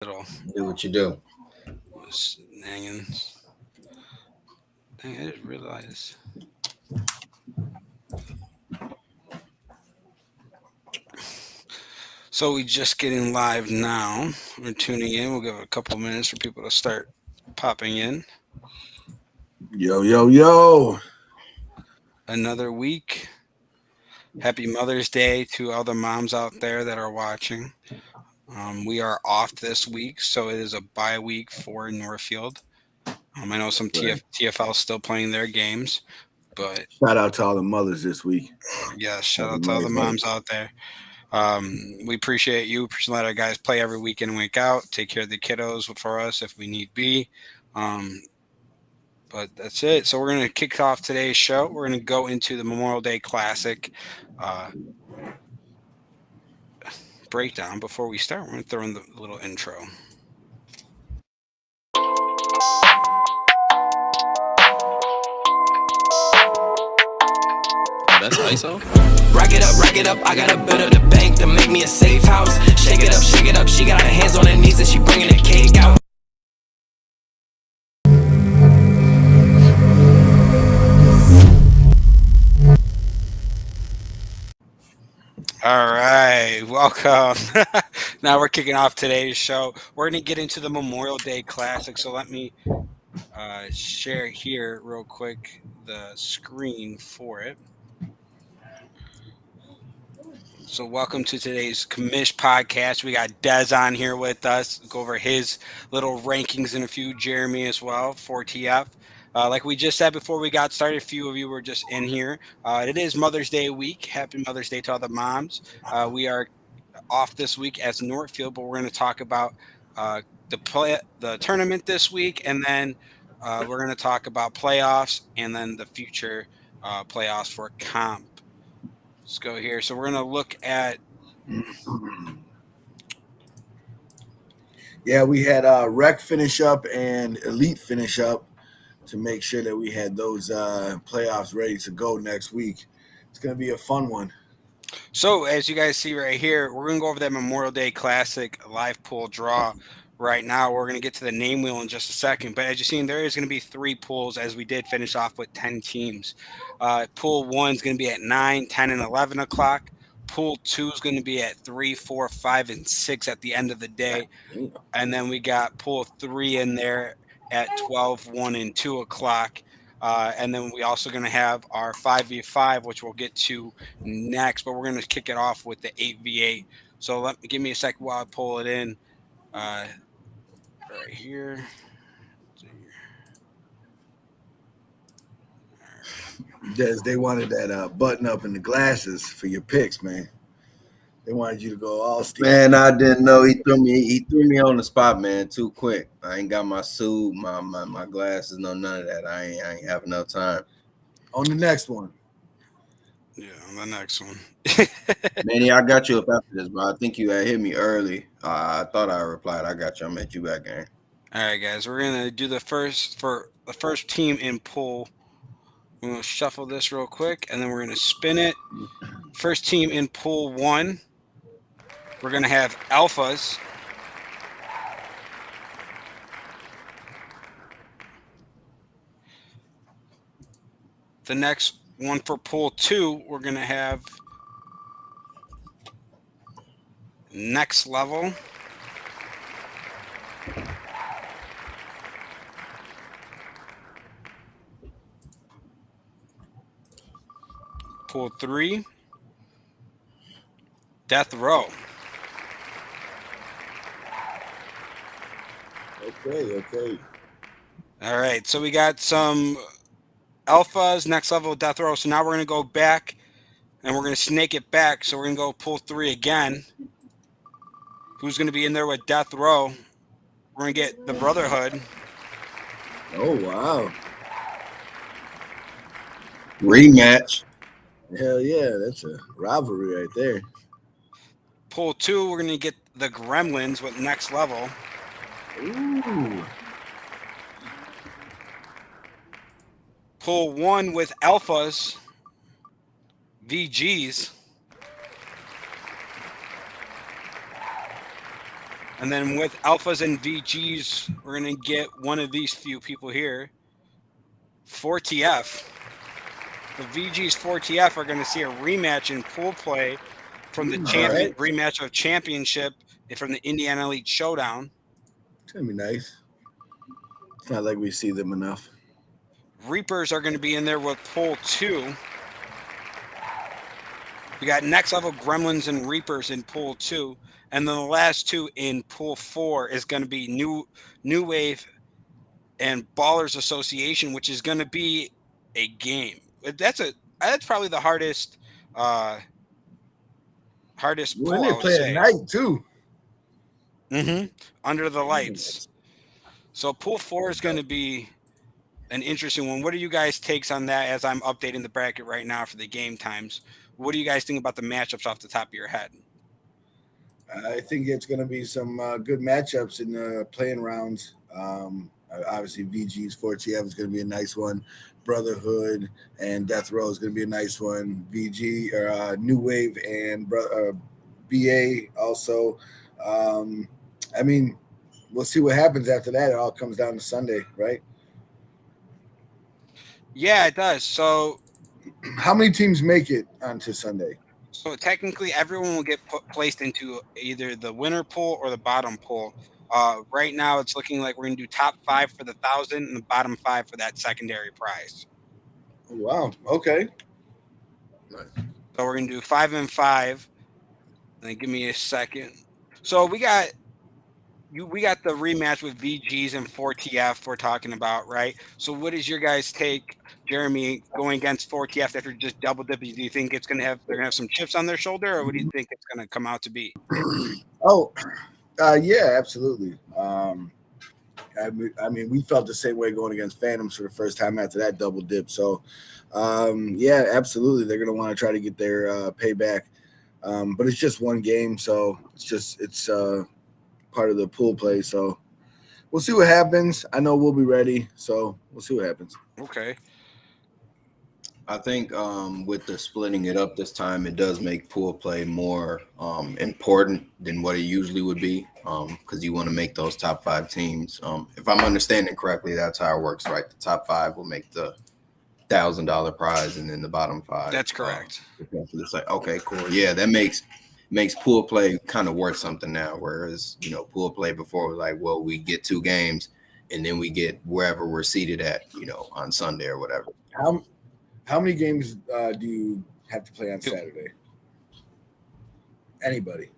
Little Do what you do. was hanging. Dang, I just realized. So we just getting live now. We're tuning in. We'll give it a couple minutes for people to start popping in. Yo, yo, yo. Another week. Happy Mother's Day to all the moms out there that are watching. We are off this week, so it is a bye week for Northfield. I know some Right. TFL still playing their games, but Shout out to all the mothers this week. yeah, shout Happy out to all the Mother's Day. moms out there. We appreciate you. Appreciate let our guys play every week in and week out. Take care of the kiddos for us if we need be. Um, but that's it. So we're gonna kick off today's show. We're gonna go into the Memorial Day Classic uh, breakdown. Before we start, we're gonna throw in the little intro. That's ISO. Rack it up, I gotta build up the bank to make me a safe house. Shake it up, she got her hands on her knees and she bringing the cake out. All right, welcome. Now we're kicking off today's show. We're gonna get into the Memorial Day Classic. So let me share here real quick the screen for it. So welcome to today's Comish Podcast. We got Dez on here with us. Go over his little rankings and a few. Jeremy as well for TF. Like we just said before we got started, a few of you were just in here. It is Mother's Day week. Happy Mother's Day to all the moms. We are off this week as Northfield, but we're going to talk about the tournament this week, and then we're going to talk about playoffs and then the future playoffs for comp. Let's go here. So we're going to look at. Yeah, we had Rec finish up and Elite finish up to make sure that we had those playoffs ready to go next week. It's going to be a fun one. So as you guys see right here, we're going to go over that Memorial Day Classic live pool draw right now. We're going to get to the name wheel in just a second. But as you've seen, there is going to be 3 pools as we did finish off with 10 teams. Pool 1 is going to be at 9, 10, and 11 o'clock. Pool 2 is going to be at 3, 4, 5, and 6 at the end of the day. And then we got pool 3 in there at 12, 1, and 2 o'clock. And then we also going to have our 5v5, which we'll get to next. But we're going to kick it off with the 8v8. So give me a second while I pull it in right here. They wanted that button up in the glasses for your picks, man. They wanted you to go all Steve. Man, I didn't know he threw me on the spot, man, too quick. I ain't got my suit, my glasses, none of that. I ain't have enough time. On the next one. Yeah, on the next one. Manny, I got you up after this, but I think you had hit me early. I thought I replied. I got you. I'm at you back, gang. All right, guys, we're gonna do the first team in pool. We're gonna shuffle this real quick, and then we're gonna spin it. First team in pool 1. We're gonna have Alphas. The next one for pool 2, we're gonna have Next Level. Pool 3, Death Row. Okay. All right, so we got some Alphas, Next Level, Death Row. So now we're going to go back and we're going to snake it back. So we're going to go pool 3 again. Who's going to be in there with Death Row? We're going to get the Brotherhood. Oh, wow. Rematch. Hell yeah, that's a rivalry right there. Pool 2, we're going to get the Gremlins with Next Level. Ooh. Pool 1 with Alphas, VGs. And then with alphas and VGs, we're going to get one of these few people here. 4TF. The VGs 4TF are going to see a rematch in pool play from the rematch of championship from the Indiana Elite Showdown. It's going to be nice. It's not like we see them enough. Reapers are going to be in there with pool 2. We got next level Gremlins and Reapers in pool 2. And then the last two in pool 4 is going to be New Wave and Ballers Association, which is going to be a game. That's probably the hardest pool. When I they would play say. at night too. Under the lights. So pool 4 is going to be an interesting one. What are you guys' takes on that as I'm updating the bracket right now for the game times? What do you guys think about the matchups off the top of your head? I think it's going to be some good matchups in the playing rounds. Obviously, VG's 4TF is going to be a nice one. Brotherhood and Death Row is going to be a nice one. VG or New Wave and BA also. I mean, we'll see what happens after that. It all comes down to Sunday, right? Yeah, it does. So how many teams make it onto Sunday? So technically, everyone will get placed into either the winner pool or the bottom pool. Right now, it's looking like we're going to do top 5 for the 1,000 and the bottom 5 for that secondary prize. Wow. Okay. Nice. So we're going to do 5 and 5. And then give me a second. So we got the rematch with VGs and 4TF we're talking about, right? So what is your guys' take, Jeremy, going against 4TF after just double dipping? Do you think they're gonna have some chips on their shoulder, or what do you think it's gonna come out to be? Yeah, absolutely. I mean, we felt the same way going against Phantoms for the first time after that double dip. So, yeah, absolutely, they're gonna want to try to get their payback. But it's just one game, so it's part of the pool play. So we'll see what happens. I know we'll be ready, so we'll see what happens. Okay. I think with the splitting it up this time, it does make pool play more important than what it usually would be, because you want to make those top 5 teams. If I'm understanding correctly, that's how it works, right? The top 5 will make the $1,000 prize, and then the bottom 5. That's correct. Okay, cool. Yeah, that makes pool play kind of worth something now. Whereas, pool play before was like, well, we get 2 games and then we get wherever we're seated at, on Sunday or whatever. How many games do you have to play on Saturday? Anybody?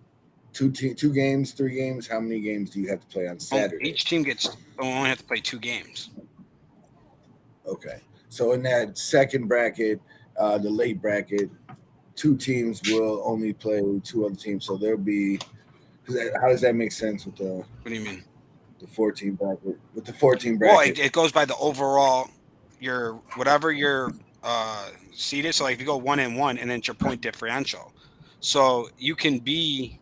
2 games, 3 games? How many games do you have to play on Saturday? Each team only have to play 2 games. Okay. So in that second bracket, the late bracket, 2 teams will only play 2 other teams. So there'll be – how does that make sense with the – What do you mean? The 14 bracket. With the 14 bracket. Well, it goes by the overall whatever your seed is. So like if you go 1 and 1, and then it's your point differential. So you can be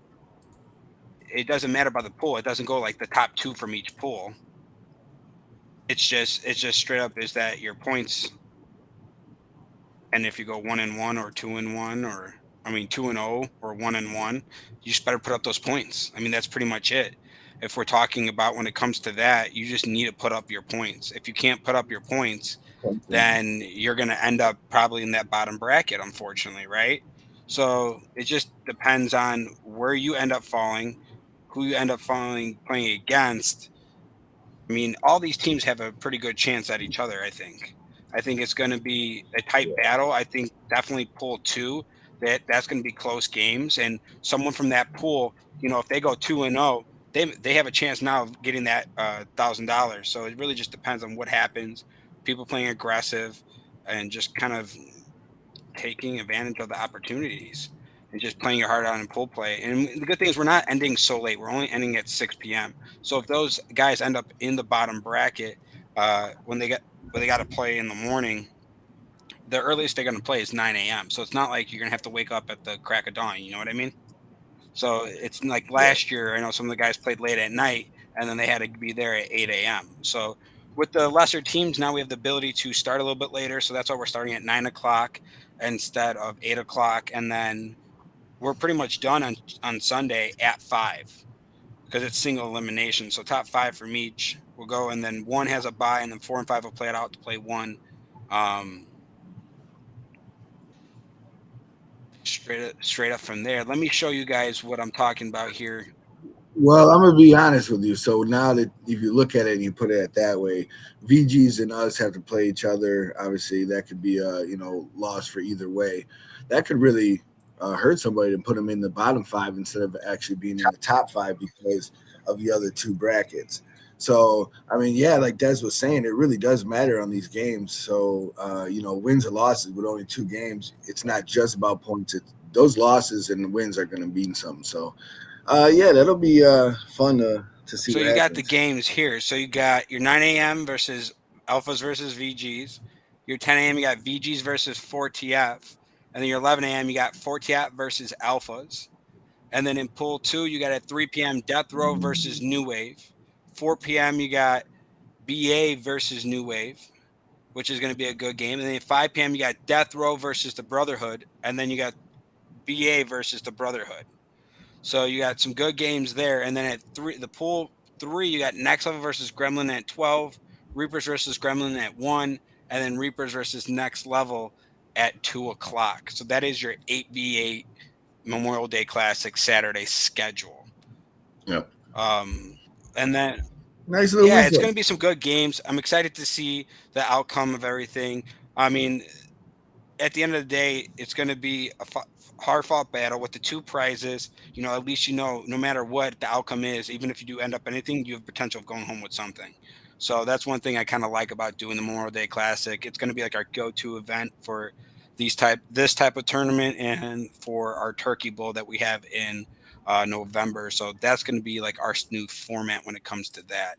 – it doesn't matter about the pool. It doesn't go like the top 2 from each pool. It's just straight up is that your points – and if you go 1 and 1 or 2 and 1 or 2 and 0 or 1 and 1, you just better put up those points. I mean, that's pretty much it. If we're talking about when it comes to that, you just need to put up your points. If you can't put up your points, then you're going to end up probably in that bottom bracket, unfortunately, right? So it just depends on where you end up falling, who you end up playing against. I mean, all these teams have a pretty good chance at each other, I think. I think it's going to be a tight battle. I think definitely pool 2, that's going to be close games. And someone from that pool, if they go 2 and 0, they have a chance now of getting that $1,000. So it really just depends on what happens. People playing aggressive and just kind of taking advantage of the opportunities and just playing your heart out in pool play. And the good thing is we're not ending so late. We're only ending at 6 p.m. So if those guys end up in the bottom bracket when they got to play in the morning, the earliest they're going to play is 9 a.m. So it's not like you're going to have to wake up at the crack of dawn. You know what I mean? So it's like last year, I know some of the guys played late at night and then they had to be there at 8 a.m. So with the lesser teams, now we have the ability to start a little bit later. So that's why we're starting at 9 o'clock instead of 8 o'clock. And then we're pretty much done on Sunday at 5. because it's single elimination. So top five from each will go, and then one has a bye, and then 4 and 5 will play it out to play one. Um, straight up from there. Let me show you guys what I'm talking about here. Well, I'm gonna be honest with you. So now that if you look at it and you put it that way, VGs and us have to play each other. Obviously, that could be a loss for either way. That could really hurt somebody and put them in the bottom five instead of actually being in the top five because of the other two brackets. So I mean, yeah, like Des was saying, it really does matter on these games. So wins and losses with only two games, it's not just about points. Those losses and the wins are going to mean something. So. Yeah, that'll be fun to see. So what you got happens. the games here. So you got your 9 a.m. versus Alphas versus VGs. Your 10 a.m. you got VGs versus 4TF. And then your 11 a.m. you got 4TF versus Alphas. And then in pool 2 you got at 3 p.m. Death Row versus New Wave. 4 p.m. you got BA versus New Wave, which is going to be a good game. And then at 5 p.m. you got Death Row versus the Brotherhood. And then you got BA versus the Brotherhood. So you got some good games there, and then at the pool 3, you got Next Level versus Gremlin at 12, Reapers versus Gremlin at 1, and then Reapers versus Next Level at 2 o'clock. So that is your 8v8 Memorial Day Classic Saturday schedule. Yep. And then nice little it's going to be some good games. I'm excited to see the outcome of everything. I mean, at the end of the day, it's going to be a hard-fought battle with the two prizes. At least no matter what the outcome is, even if you do end up anything, you have potential of going home with something. So that's one thing I kind of like about doing the Memorial Day Classic. It's going to be like our go-to event for this type of tournament and for our Turkey Bowl that we have in November. So that's going to be like our new format when it comes to that.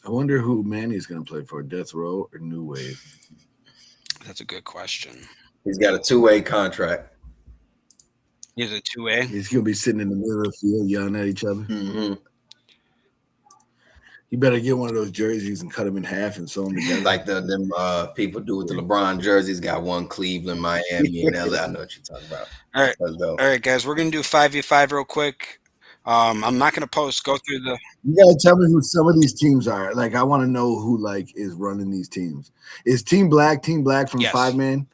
I wonder who Manny's going to play for, Death Row or New Wave. That's a good question. He's got a 2-way contract. He's a 2-way. He's going to be sitting in the middle of the field yelling at each other. Mm-hmm. You better get one of those jerseys and cut them in half and sew them together. Like them people do with the LeBron jerseys. Got one Cleveland, Miami, and LA. I know what you're talking about. All right. All right, guys. We're going to do 5v5 real quick. I'm not going to go through the. You gotta tell me who some of these teams are. Like, I want to know who is running these teams. Is Team Black from 5-man?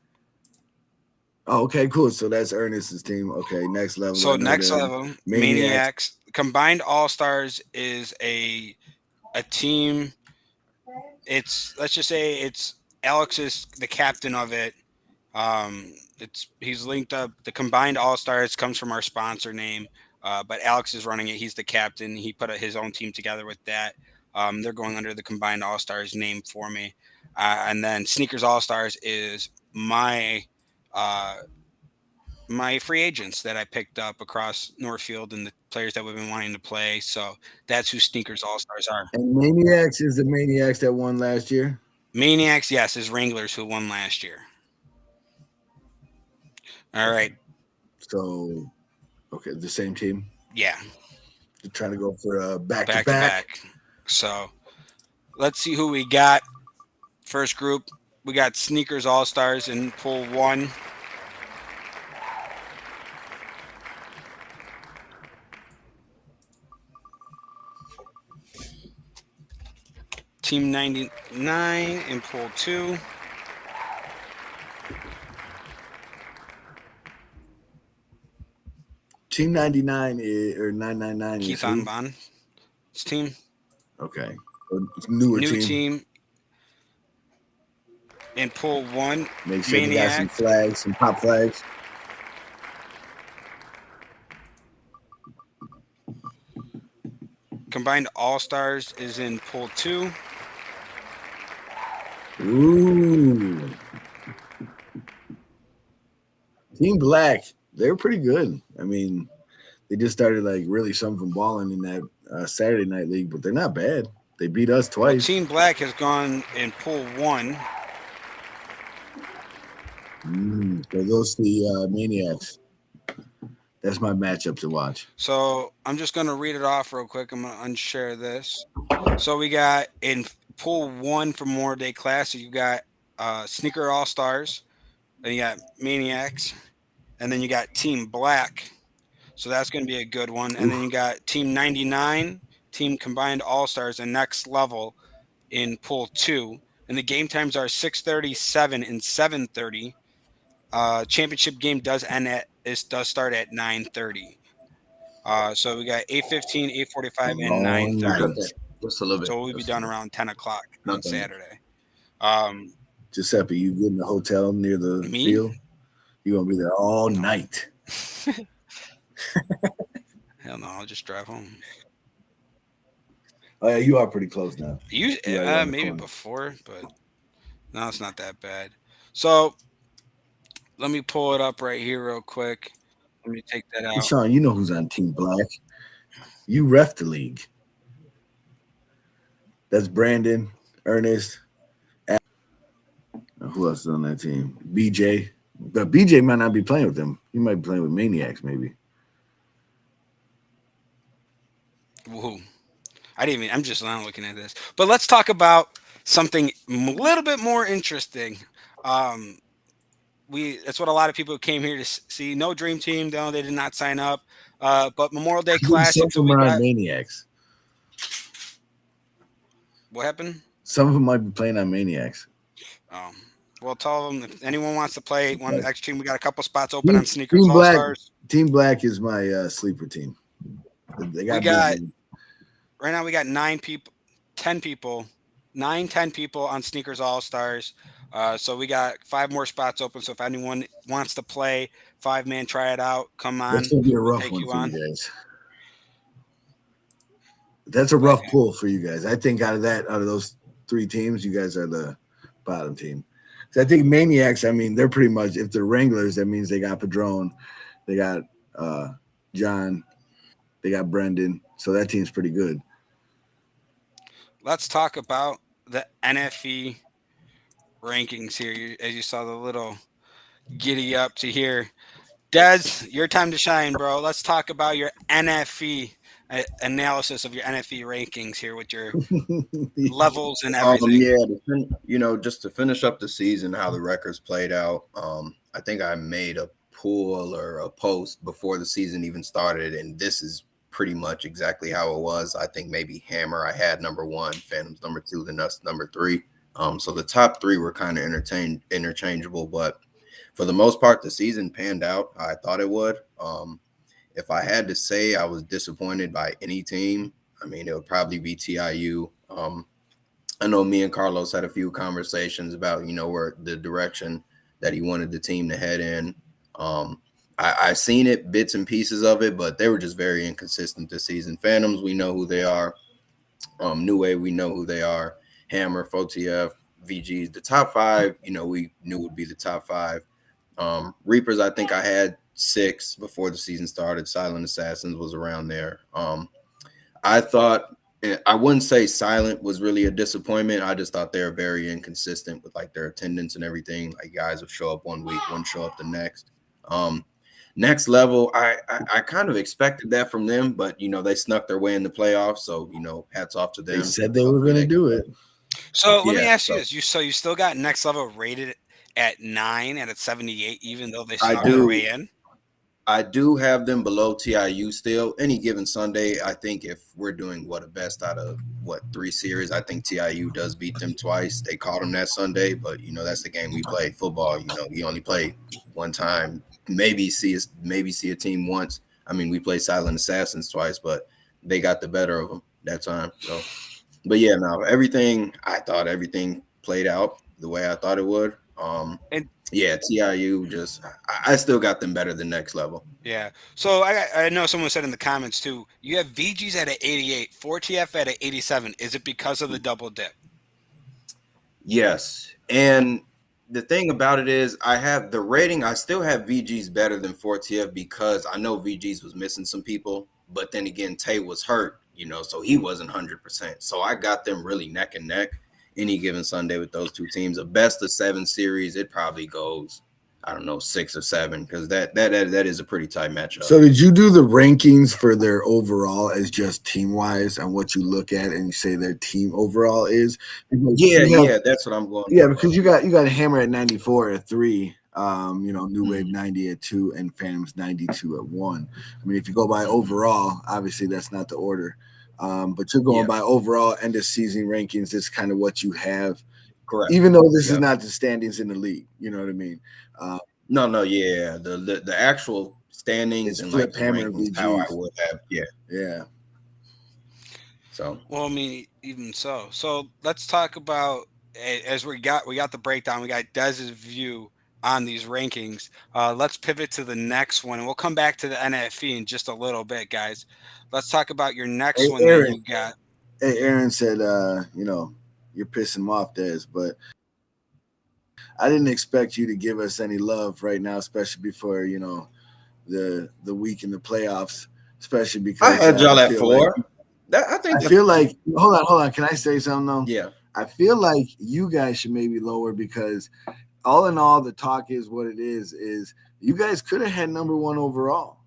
Oh, okay, cool. So that's Ernest's team. Okay, Next Level. So Next Level, Maniacs. Combined All Stars is a team. Let's just say it's Alex is the captain of it. He's linked up. The Combined All Stars comes from our sponsor name. But Alex is running it. He's the captain. He put his own team together with that. They're going under the Combined All-Stars name for me. And then Sneakers All-Stars is my free agents that I picked up across Northfield and the players that we've been wanting to play. So that's who Sneakers All-Stars are. And Maniacs is the Maniacs that won last year? Maniacs, yes, is Wranglers who won last year. All right. So... okay, the same team? Yeah. They're trying to go for back-to-back. So let's see who we got. First group, we got Sneakers All-Stars in pool 1. Team 99 in pool 2. Team 99 or 999 Keith on Bond. It's team. Okay. New team. In pool 1. Make sure they got some flags, some pop flags. Combined All-Stars is in pool 2. Ooh. Team Black. They're pretty good. I mean, they just started really something balling in that Saturday Night League, but they're not bad. They beat us twice. Well, Team Black has gone in pool 1. So those the Maniacs. That's my matchup to watch. So I'm just going to read it off real quick. I'm going to unshare this. So we got in pool 1 for Memorial Day Classic, you got Sneaker All-Stars, then you got Maniacs, and then you got Team Black. So that's going to be a good one. And then you got Team 99, Team Combined All-Stars, and Next Level in Pool 2. And the game times are 6:30, 7, and 7:30. Championship game does start at 9:30. So we got 8:15, 8:45, and All 9:30. night. Just a little bit. So we'll be done around 10 o'clock on Nothing. Saturday. Um, Giuseppe, you get in the hotel near the Me? field? You're gonna be there all night. Hell no, I'll just drive home. Oh yeah, you are pretty close now. You Right around the maybe corner. before, but no, it's not that bad. So let me pull it up right here real quick. Let me take that Hey, out. Sean, you know who's on Team Black? You ref the league. That's Brandon, Ernest. Who else is on that team? BJ. But BJ might not be playing with them. He might be playing with Maniacs, maybe. Woohoo. I'm just now looking at this. But let's talk about something a little bit more interesting. That's what a lot of people came here to see. No Dream Team, though they did not sign up. But Memorial Day Classic. Some So of we them are on got, Maniacs. what happened? Some of them might be playing on Maniacs. Well, tell them if anyone wants to play one extra team. We got a couple spots open on Sneakers Team All Black. Stars. Team Black is my sleeper team. They got Right now we got 10 people on Sneakers All Stars. So we got 5 more spots open. So if anyone wants to play 5-man, try it out. Come on. That's gonna be a rough take one you for on. you guys. That's a rough pull for you guys. I think out of those 3 teams, you guys are the bottom team. So I think Maniacs, I mean, they're pretty much, if they're Wranglers, that means they got Padron, they got John, they got Brendan. So that team's pretty good. Let's talk about the NFE rankings here. As you saw the little giddy up to here. Des, your time to shine, bro. Let's talk about your NFE analysis of your NFE rankings here with your levels and everything. Just to finish up the season, how the records played out. I think I made a pool or a post before the season even started, and this is pretty much exactly how it was. I think maybe Hammer I had number 1, Phantoms number 2, then us number 3. So the top 3 were kind of interchangeable, but for the most part, the season panned out how I thought it would. If I had to say I was disappointed by any team, I mean, it would probably be TIU. I know me and Carlos had a few conversations about, where the direction that he wanted the team to head in. I seen it, bits and pieces of it, but they were just very inconsistent this season. Phantoms, we know who they are. New Wave, we know who they are. Hammer, FOTF, VGs, the top 5, we knew would be the top 5. Reapers, I think I had 6 before the season started. Silent Assassins was around there. I thought, I wouldn't say Silent was really a disappointment. I just thought they were very inconsistent with like their attendance and everything. Like guys would show up one week, wouldn't show up the next. Next Level, I kind of expected that from them, but they snuck their way in the playoffs. So hats off to them. They said they were going to do it. So let me ask you this: you still got Next Level rated at 9 and at 78, even though they snuck their way in. I do have them below TIU still. Any given Sunday, I think if we're doing a best out of 3 series, I think TIU does beat them twice. They caught them that Sunday, but that's the game we play. Football, you only play one time. Maybe see a team once. I mean, we play Silent Assassins twice, but they got the better of them that time. So, but yeah, no, I thought everything played out the way I thought it would. Yeah, TIU I still got them better than Next Level. Yeah. So I know someone said in the comments too, you have VGs at an 88, 4TF at an 87. Is it because of the double dip? Yes. And the thing about it is I have the rating. I still have VGs better than 4TF because I know VGs was missing some people, but then again, Tay was hurt, so he wasn't 100%. So I got them really neck and neck. Any given Sunday with those 2 teams, a best of 7 series, it probably goes, 6 or 7, because that is a pretty tight matchup. So did you do the rankings for their overall as just team wise on what you look at and you say their team overall is? Yeah, that's what I'm going. Yeah, because you got Hammer at 94 at 3. New Wave 90 at 2 and Phantoms 92 at 1. I mean, if you go by overall, obviously that's not the order. But you're going by overall end of season rankings. It's kind of what you have. Correct. Even though this is not the standings in the league, you know what I mean? Yeah. The actual standings and like the rankings, how I would have, yeah. So well, I mean, even so. So let's talk about as we got the breakdown. We got Dez's view on these rankings. Let's pivot to the next one, and we'll come back to the NFE in just a little bit, guys. Let's talk about your next one Aaron, that you got. Hey, Aaron said, you're pissing him off, Dez, but I didn't expect you to give us any love right now, especially before the week in the playoffs. Especially because I had y'all at 4. I feel like hold on. Can I say something though? Yeah. I feel like you guys should maybe lower because all in all, the talk is what it is you guys could have had number 1 overall.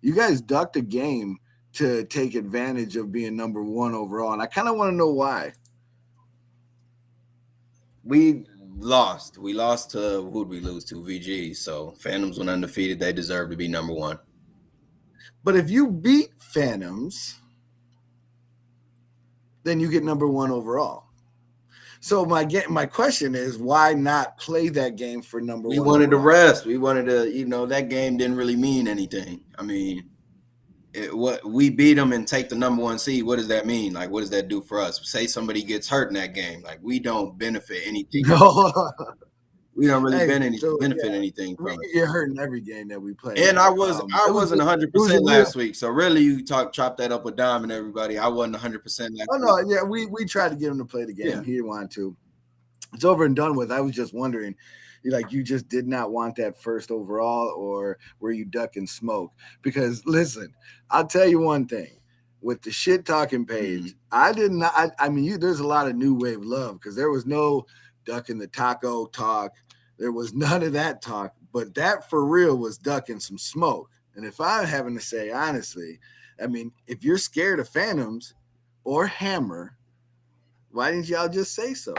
You guys ducked a game to take advantage of being number 1 overall. And I kind of want to know why. We lost. We lost to who'd we lose to? VG. So Phantoms went undefeated. They deserve to be number 1. But if you beat Phantoms, then you get number 1 overall. So my question is, why not play that game for number 1? We wanted to rest. We wanted to, that game didn't really mean anything. I mean, what we beat them and take the number 1 seed. What does that mean? Like, what does that do for us? Say somebody gets hurt in that game. Like, we don't benefit anything. We don't really benefit anything from it. You're hurting every game that we play. And I wasn't 100% last week. So really, you chop that up with Dom and everybody. I wasn't 100% last week. No, yeah, we tried to get him to play the game. Yeah. He didn't want to. It's over and done with. I was just wondering, you just did not want that first overall, or were you ducking smoke? Because listen, I'll tell you one thing. With the shit talking page, I did not. I mean, there's a lot of new wave love because there was no ducking the taco talk. There was none of that talk, but that for real was ducking some smoke. And if I'm having to say honestly, I mean, if you're scared of Phantoms or Hammer, why didn't y'all just say so?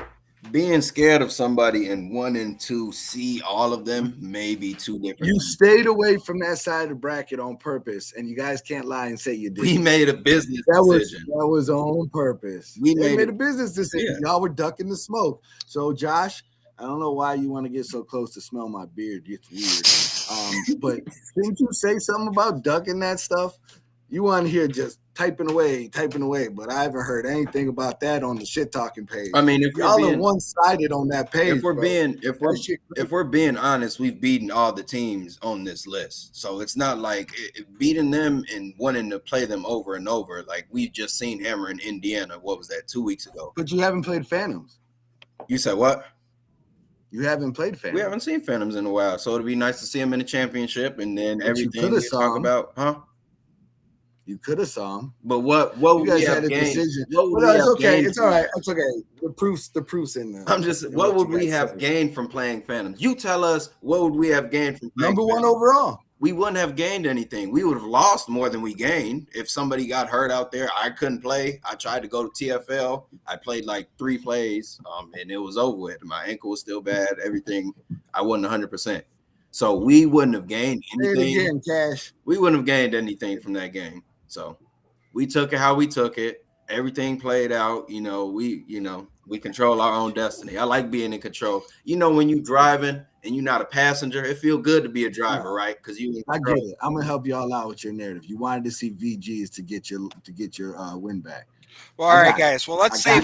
Being scared of somebody and wanting to see all of them may be two different. You stayed away from that side of the bracket on purpose, and you guys can't lie and say you did. We made a business decision. That was on purpose. We made a business decision. Yeah. Y'all were ducking the smoke. So, Josh, I don't know why you want to get so close to smell my beard. It's weird. But didn't you say something about ducking that stuff? You want to hear just typing away, but I haven't heard anything about that on the shit talking page. I mean, if y'all are one-sided on that page, if we're being honest, we've beaten all the teams on this list. So it's not like beating them and wanting to play them over and over. Like we've just seen Hammer in Indiana. What was that, 2 weeks ago? But you haven't played Phantoms. You said what? You haven't played Phantoms. We haven't seen Phantoms in a while, so it'd be nice to see them in the championship, and then everything we talk about, huh? You could have saw him, but what would we have gained? It's okay. It's all right. It's okay. The proof's in there. I'm just. What would we have gained from playing Phantoms? You tell us. What would we have gained from playing number 1 overall? We wouldn't have gained anything. We would have lost more than we gained. If somebody got hurt out there, I couldn't play. I tried to go to TFL. I played like 3 plays, and it was over with. My ankle was still bad. Everything. I wasn't 100%. So we wouldn't have gained anything. Again, Cash. We wouldn't have gained anything from that game. So we took it how we took it. Everything played out. We control our own destiny. I like being in control. When you're driving and you're not a passenger, it feels good to be a driver, right? Because I get it. I'm gonna help y'all out with your narrative. You wanted to see VGs to get your win back. Well, all right, guys. Well, let's save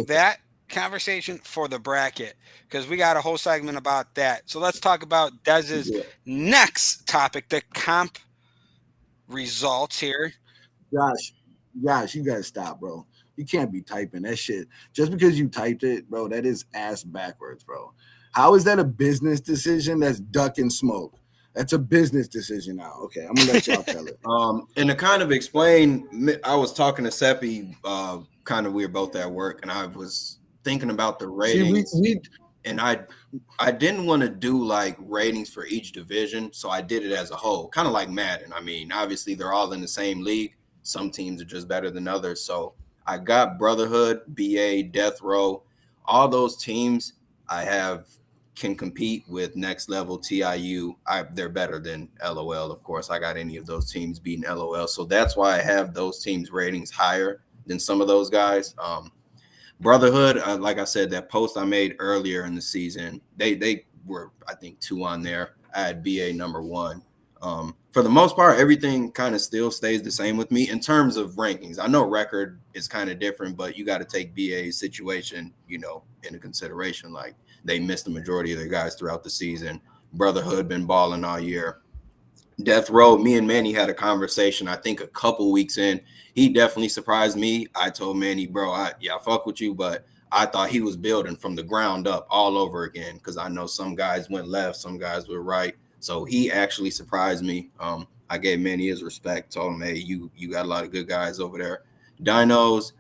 that conversation for the bracket because we got a whole segment about that. So let's talk about Dez's next topic, the comp results here. Josh, you gotta stop, bro. You can't be typing that shit. Just because you typed it, bro, that is ass backwards, bro. How is that a business decision? That's ducking smoke. That's a business decision now. Okay, I'm gonna let y'all tell it. And to kind of explain, I was talking to Seppi, we were both at work, and I was thinking about the ratings. And I didn't want to do like ratings for each division, so I did it as a whole, kind of like Madden. I mean, obviously they're all in the same league. Some teams are just better than others. So I got Brotherhood, BA, Death Row, all those teams. I have can compete with Next Level, TIU. They're better than LOL. Of course, I got any of those teams beating LOL, so that's why I have those teams' ratings higher than some of those guys. Brotherhood, like I said, that post I made earlier in the season, they were, I think, 2 on there. I had BA number 1. For the most part, everything kind of still stays the same with me in terms of rankings. I know record is kind of different, but you got to take BA's situation, into consideration. Like, they missed the majority of their guys throughout the season. Brotherhood been balling all year. Death Row, me and Manny had a conversation, I think a couple weeks in. He definitely surprised me. I told Manny, bro, I fuck with you, but I thought he was building from the ground up all over again, because I know some guys went left, some guys were right. So he actually surprised me. I gave Manny his respect, told him, hey, you got a lot of good guys over there. Dinos,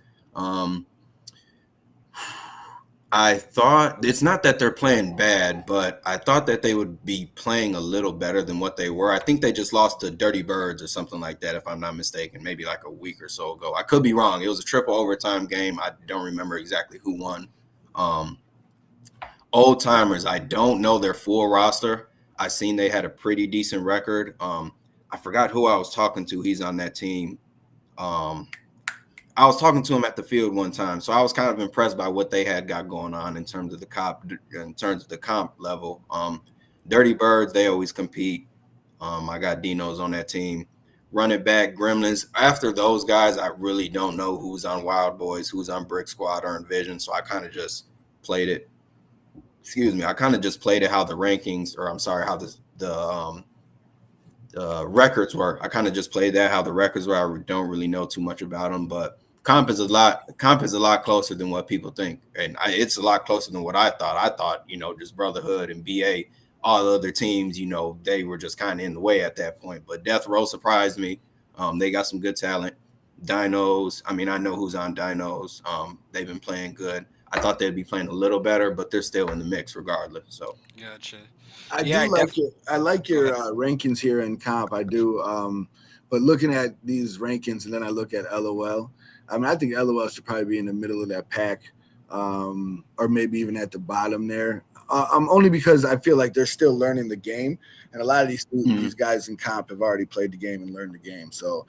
I thought, it's not that they're playing bad, but I thought that they would be playing a little better than what they were. I think they just lost to Dirty Birds or something like that, if I'm not mistaken, maybe like a week or so ago. I could be wrong. It was a triple overtime game. I don't remember exactly who won. Old Timers, I don't know their full roster. I seen they had a pretty decent record. I forgot who I was talking to. He's on that team. I was talking to him at the field one time, so I was kind of impressed by what they had got going on in terms of the comp level. Dirty Birds, they always compete. I got Dinos on that team. Run It Back, Gremlins. After those guys, I really don't know who's on Wild Boys, who's on Brick Squad or Envision, so I kind of just played it. I kind of just played it how the rankings, or I'm sorry, how the records were. I kind of just played that how the records were. I don't really know too much about them, but comp is a lot closer than what people think, and it's a lot closer than what I thought. I thought, just Brotherhood and BA, all the other teams, they were just kind of in the way at that point. But Death Row surprised me. They got some good talent. Dinos, I know who's on Dinos. They've been playing good. I thought they'd be playing a little better, but they're still in the mix regardless. So gotcha. I like your rankings here in comp. I do. But looking at these rankings, and then I look at LOL. I think LOL should probably be in the middle of that pack, or maybe even at the bottom there. Only because I feel like they're still learning the game, and a lot of these guys in comp have already played the game and learned the game. So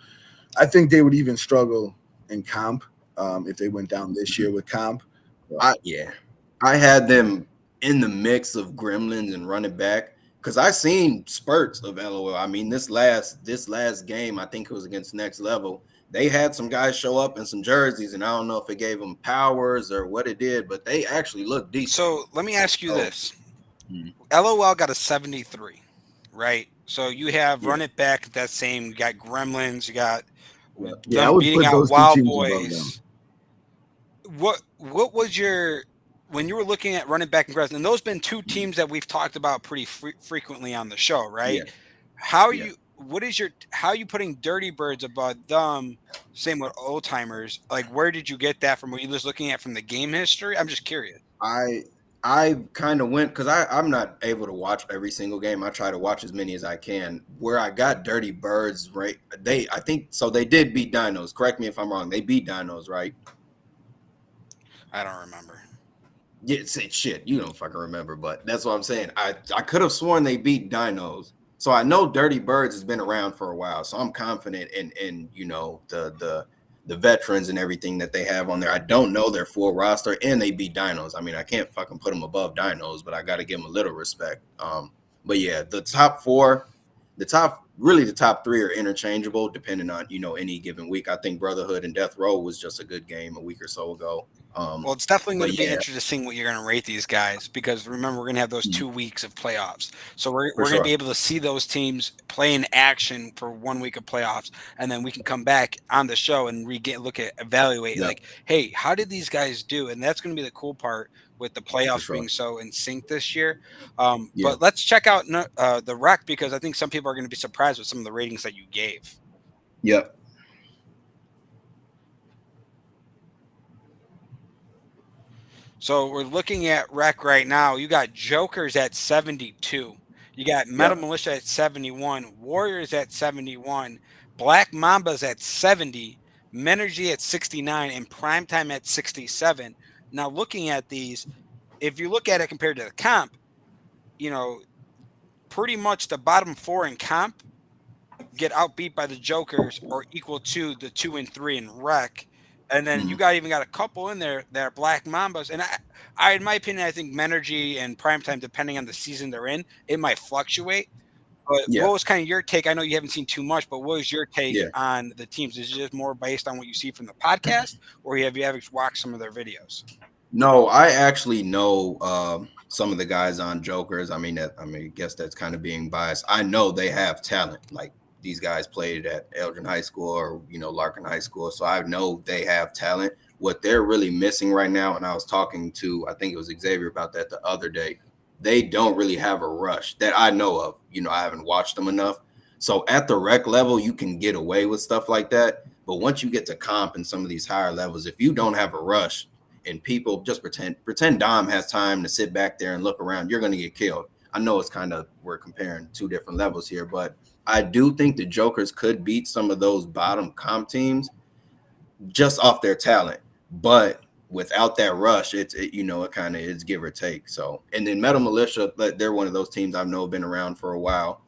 I think they would even struggle in comp if they went down this year with comp. I had them in the mix of Gremlins and Run It Back, because I seen spurts of LOL. This last game, I think it was against Next Level. They had some guys show up in some jerseys, and I don't know if it gave them powers or what it did, but they actually looked decent. So let me ask you this. LOL got a 73, right? So you have Run It Back, that same. You got Gremlins. You got them beating out Wild Boys. What was your, when you were looking at Run It Back and Gremlins, and those been two teams that we've talked about pretty frequently on the show, right? Yeah. How are you putting Dirty Birds above them? Same with Old Timers. Like, where did you get that from? Were you just looking at from the game history? I'm just curious. I kind of went, because I'm not able to watch every single game. I try to watch as many as I can. Where I got Dirty Birds, right? They did beat Dinos. Correct me if I'm wrong. They beat Dinos, right? I don't remember. Yeah, shit. You don't fucking remember, but that's what I'm saying. I could have sworn they beat Dinos. So I know Dirty Birds has been around for a while. So I'm confident in the veterans and everything that they have on there. I don't know their full roster, and they beat Dinos. I can't fucking put them above Dinos, but I got to give them a little respect. But yeah, the top three are interchangeable depending on, any given week. I think Brotherhood and Death Row was just a good game a week or so ago. Well, it's definitely going to be interesting what you're going to rate these guys, because remember, we're going to have those 2 weeks of playoffs. So we're going to be able to see those teams play in action for 1 week of playoffs, and then we can come back on the show and evaluate like, hey, how did these guys do? And that's going to be the cool part with the playoffs being so in sync this year. But let's check out the rec, because I think some people are going to be surprised with some of the ratings that you gave. Yep. So we're looking at rec right now. You got Jokers at 72. You got Metal Militia at 71. Warriors at 71. Black Mambas at 70. Menergy at 69. And Primetime at 67. Now, looking at these, if you look at it compared to the comp, you know, pretty much the bottom four in comp get outbeat by the Jokers or equal to the 2 and 3 in rec. And then you Mhm. got even got a couple in there that are Black Mambas. And I in my opinion, I think Menergy and Primetime, depending on the season they're in, it might fluctuate. But Yeah, what was kind of your take? I know you haven't seen too much, but what was your take yeah. on the teams? Is it just more based on what you see from the podcast, or have you ever watched some of their videos? No, I actually know some of the guys on Jokers. I guess that's kind of being biased. I know they have talent. Like these guys played at Eldrin High School or Larkin High School, so I know they have talent. What they're really missing right now, and I was talking to I think it was Xavier about that the other day. They don't really have a rush that I know of. I haven't watched them enough. So at the rec level, you can get away with stuff like that. But once you get to comp and some of these higher levels, if you don't have a rush, and people just pretend Dom has time to sit back there and look around, you're going to get killed. I know it's kind of, we're comparing two different levels here, but I do think the Jokers could beat some of those bottom comp teams just off their talent. But without that rush, it kind of is give or take. So, and then Metal Militia, they're one of those teams I know have been around for a while.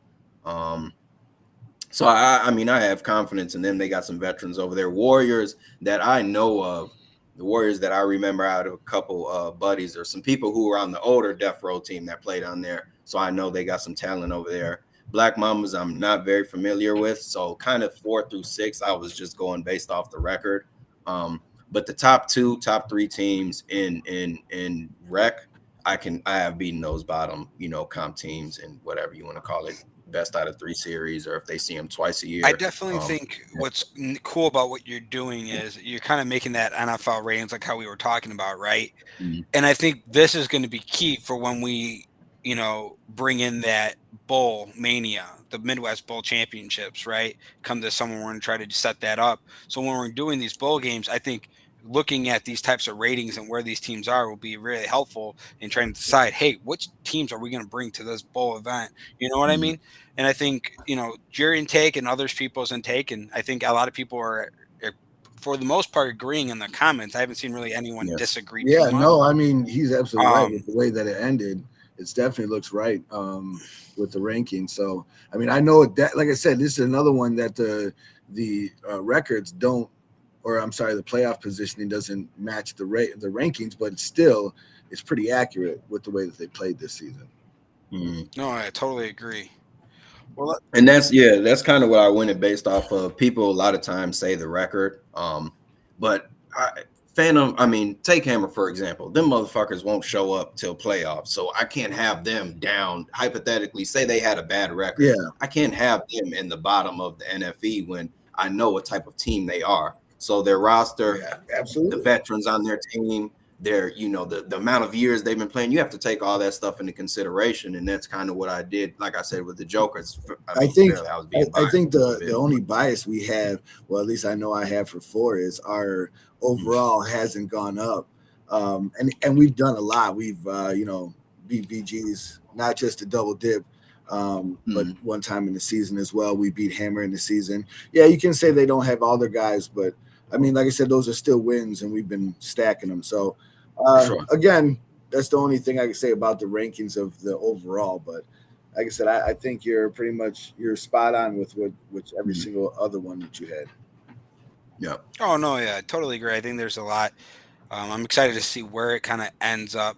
So I have confidence in them. They got some veterans over there. Warriors that I know of, the Warriors that I remember out of a couple buddies or some people who were on the older Death Row team that played on there. So I know they got some talent over there. Black Mamas, I'm not very familiar with. So kind of 4 through 6, I was just going based off the record. But the top 3 teams in rec, I have beaten those bottom, comp teams and whatever you want to call it, best out of 3 series, or if they see them twice a I year. definitely think what's cool about what you're doing is you're kind of making that NFL ratings like how we were talking about, right? Mhm. And I think this is going to be key for when we, bring in that bowl mania, the Midwest Bowl Championships, right? Come this summer, we're going to try to set that up. So when we're doing these bowl games, I think looking at these types of ratings and where these teams are will be really helpful in trying to decide, hey, which teams are we going to bring to this bowl event? You know what I Mhm. mean? And I think, your intake and others people's intake, and I think a lot of people are for the most part agreeing in the comments. I haven't seen really anyone Yeah. disagree too Yeah, much. no, I mean he's absolutely right with Um, the way that it ended. It definitely looks right with the ranking. So I mean, I know that, like I said, this is another one that the records don't, or I'm sorry, the playoff positioning doesn't match the rankings, but still, it's pretty accurate with the way that they played this season. Mhm. no, I totally agree. Well, And that's kind of what I went it based off of. People a lot of times say the record, but Phantom. I mean, take Hammer for example. Them motherfuckers won't show up till playoffs, so I can't have them down. Hypothetically, say they had a bad record, Yeah, I can't have them in the bottom of the NFE when I know what type of team they are. So their roster, yeah, the absolutely. veterans on their team, their the amount of years they've been playing, you have to take all that stuff into consideration, and that's kind of what I did. Like I said with the Jokers, I think clearly I was being I biased think a little the bit. only bias we have, well, at least I know I have for 4, is our overall hasn't gone up, and we've done a lot. We've beat VGs, not just a double dip, but Mm-hmm. one time in the season as well. We beat Hammer in the season. Yeah, you can say they don't have all their guys, but I mean, like I said, those are still wins, and we've been stacking them. So Sure. again, that's the only thing I can say about the rankings of the overall, but like I said, I think you're spot on with which every Mhm. single other one that you had. Yeah. oh no, yeah, I totally agree. I think there's a lot. I'm excited to see where it kind of ends up.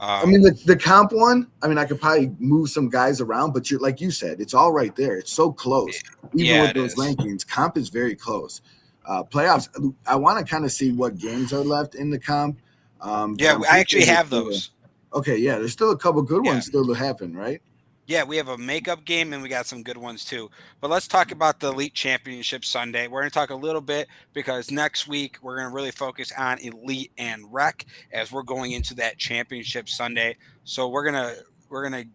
I mean, Um, the comp one. I mean, I could probably move some guys around, but you're like you said, it's all right there. It's so close. Even yeah, with it those is. rankings, comp is very close. Playoffs. I want to kind of see what games are left in the comp, but Yeah, I'm I pretty sure actually there's have still. those. Okay, yeah, there's still a couple good Yeah. ones still to happen, right? Yeah, we have a makeup game and we got some good ones too. But let's talk about the Elite Championship Sunday. We're going to talk a little bit because next week we're going to really focus on Elite and Rec as we're going into that Championship Sunday. So we're gonna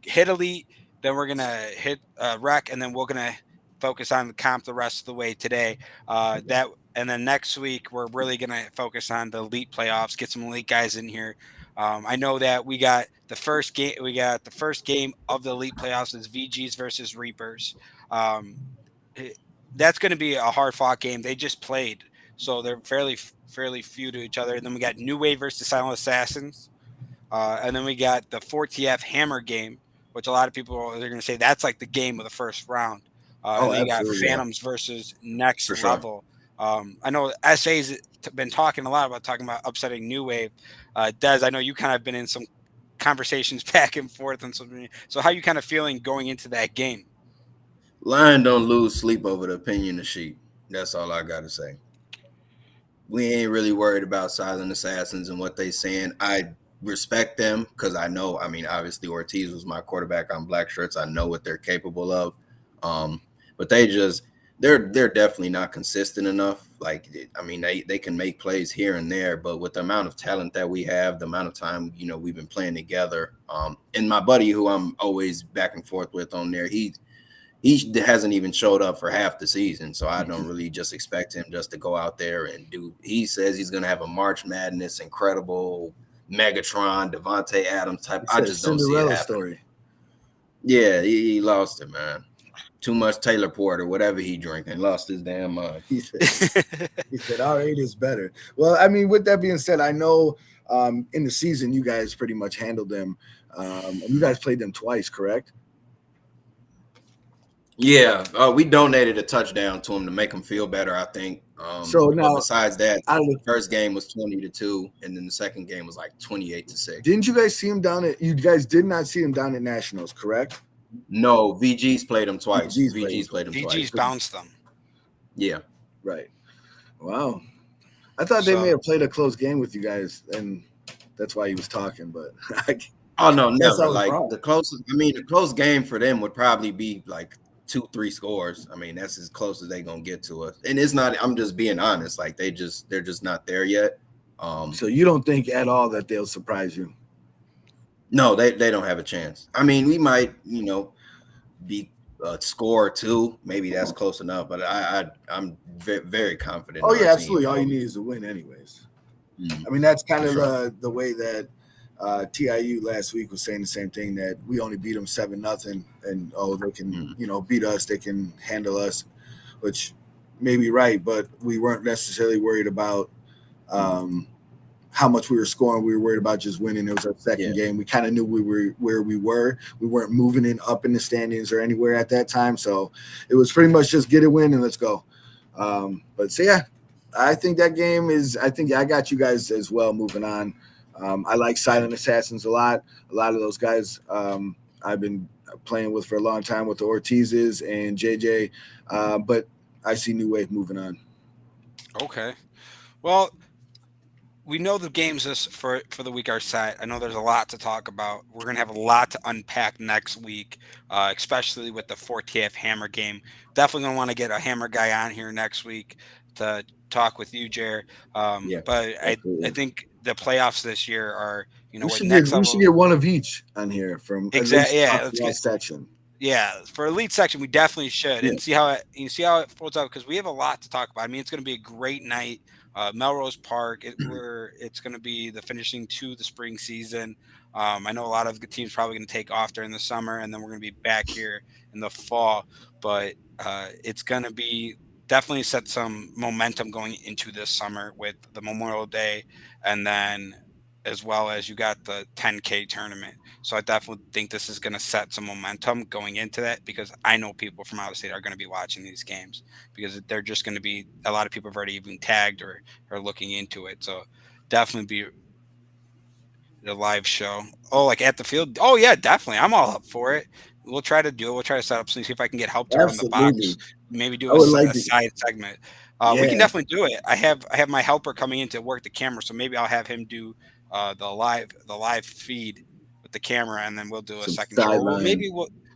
hit Elite, then we're gonna hit Rec, and then we're gonna focus on the comp the rest of the way today. That and then next week we're really gonna focus on the Elite playoffs, get some Elite guys in here. I know that we got the first game. We got the first game of the elite playoffs is VGs versus Reapers. Um, it- that's going to be a hard fought game. They just played, so they're fairly few to each other. And then we got New Wave versus Silent Assassins, and then we got the 4TF Hammer game. which a lot of people are going to say that's like the game of the first round. And Oh, then you got absolutely. Yeah, Phantoms versus Next for sure. Level. I know SA's been talking a lot about talking about upsetting New Wave. Des, I know you kind of been in some conversations back and forth and something. So how you kind of feeling going into that game? Lion don't lose sleep over the opinion of sheep. That's all I gotta say. We ain't really worried about silent assassins and what they saying. I respect them because I know. I mean, obviously Ortiz was my quarterback on Black Shirts. I know what they're capable of. Um, but they're definitely not consistent enough. Like I mean, they can make plays here and there, but with the amount of talent that we have, the amount of time we've been playing together, and my buddy who I'm always back and forth with on there, he hasn't even showed up for half the season, so I don't really just expect him just to go out there and do. He says he's going to have a March Madness, incredible Megatron, Devontae Adams type. It's I a just don't see it Cinderella happening. story. Yeah, he lost it, man. Too much Taylor Porter, whatever he drinking, lost his damn mind. He said R8 is better. Well, I mean, with that being said, I know in the season you guys pretty much handled them. And you guys played them twice, correct? Yeah, we donated a touchdown to him to make him feel better, I think. So but now, besides that, out of the the, first game was 20-2, and then the second game was like 28-6. didn't you guys see him down at? You guys did not see him down at Nationals, correct? No, VG's played him twice. VG's VG's played him VG's twice. bounced them. Yeah. Right. Wow. I thought they may So have played a close game with you guys, and that's why he was talking. But I Oh no, guess I never. was Like wrong. the closest. I mean, the close game for them would probably be like 2-3 scores. I mean, that's as close as they gonna get to us. And it's not. I'm just being honest. Like they're just not there yet. So you don't think at all that they'll surprise you? No, they don't have a chance. I mean, we might, be a score or two. Maybe that's close enough. But I'm very, very confident. Oh in our yeah, team. absolutely. All you need is a win, anyways. Mhm, I mean, that's kind for of sure. the way that TIU last week was saying the same thing, that we only beat them 7-0, and they can Mhm. beat us, they can handle us, which may be right, but we weren't necessarily worried about um, how much we were scoring. We were worried about just winning. It was our second Yeah. game. We kind of knew we were where we were. We weren't moving in up in the standings or anywhere at that time, so it was pretty much just get a win and let's go. But so yeah, I think that game is. I think I got you guys as well. Moving on, I like Silent Assassins a lot. A lot of those guys I've been playing with for a long time with the Ortizes and JJ, but I see New Wave moving on. okay. Well, we know the games this for the week are set. I know there's a lot to talk about. We're gonna have a lot to unpack next week, especially with the 40th Hammer game. Definitely gonna want to get a Hammer guy on here next week to talk with you, Jer. Yeah. But I Absolutely. think the playoffs this year are We with should get next we should level. get one of each on here from at Exactly. least Yeah. talk to Let's that get. section. Yeah, for elite section, we definitely should, Yeah. and see how it folds out because we have a lot to talk about. I mean, it's going to be a great night, Melrose Park. It's going to be the finishing to the spring season. I know a lot of the teams probably going to take off during the summer, and then we're going to be back here in the fall. But it's going to be definitely set some momentum going into this summer with the Memorial Day, and then as well as you got the 10K tournament. So I definitely think this is going to set some momentum going into that because I know people from out of state are going to be watching these games because they're just going to be a lot of people have already even tagged or are looking into it. So definitely be the live show. Oh, like at the field. Oh yeah, definitely. I'm all up for it. We'll try to do it. We'll try to set up something, see if I can get help to run the box. Absolutely. Maybe do I would like a to. side segment. We can Yeah. definitely do it. I have my helper coming in to work the camera, so maybe I'll have him do the live feed with the camera, and then we'll do a Some second show. sideline.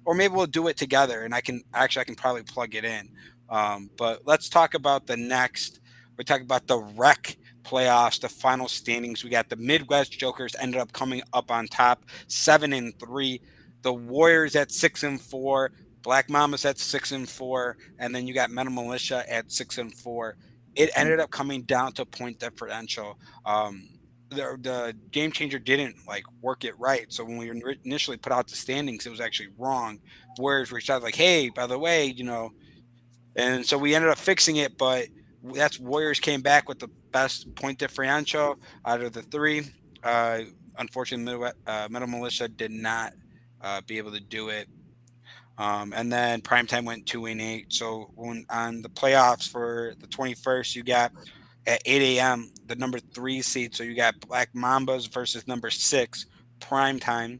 Or maybe we'll do it together, and I can probably plug it in. But let's talk about the next. We're talking about the rec playoffs, the final standings. We got the Midwest Jokers ended up coming up on top, 7-3. The Warriors at 6-4. Black Mamas at 6-4, and then you got Metal Militia at 6-4. It ended up coming down to point differential. The game changer didn't like work it right. So when we initially put out the standings, it was actually wrong. Warriors reached out like, "Hey, by the way, and so we ended up fixing it, but that's Warriors came back with the best point differential out of the three. Uh, Unfortunately, Metal Militia did not be able to do it. And then primetime went 2-8. So when on the playoffs for the 21st, you got at 8 a.m. the number 3 seed. So you got Black Mambas versus number 6 primetime.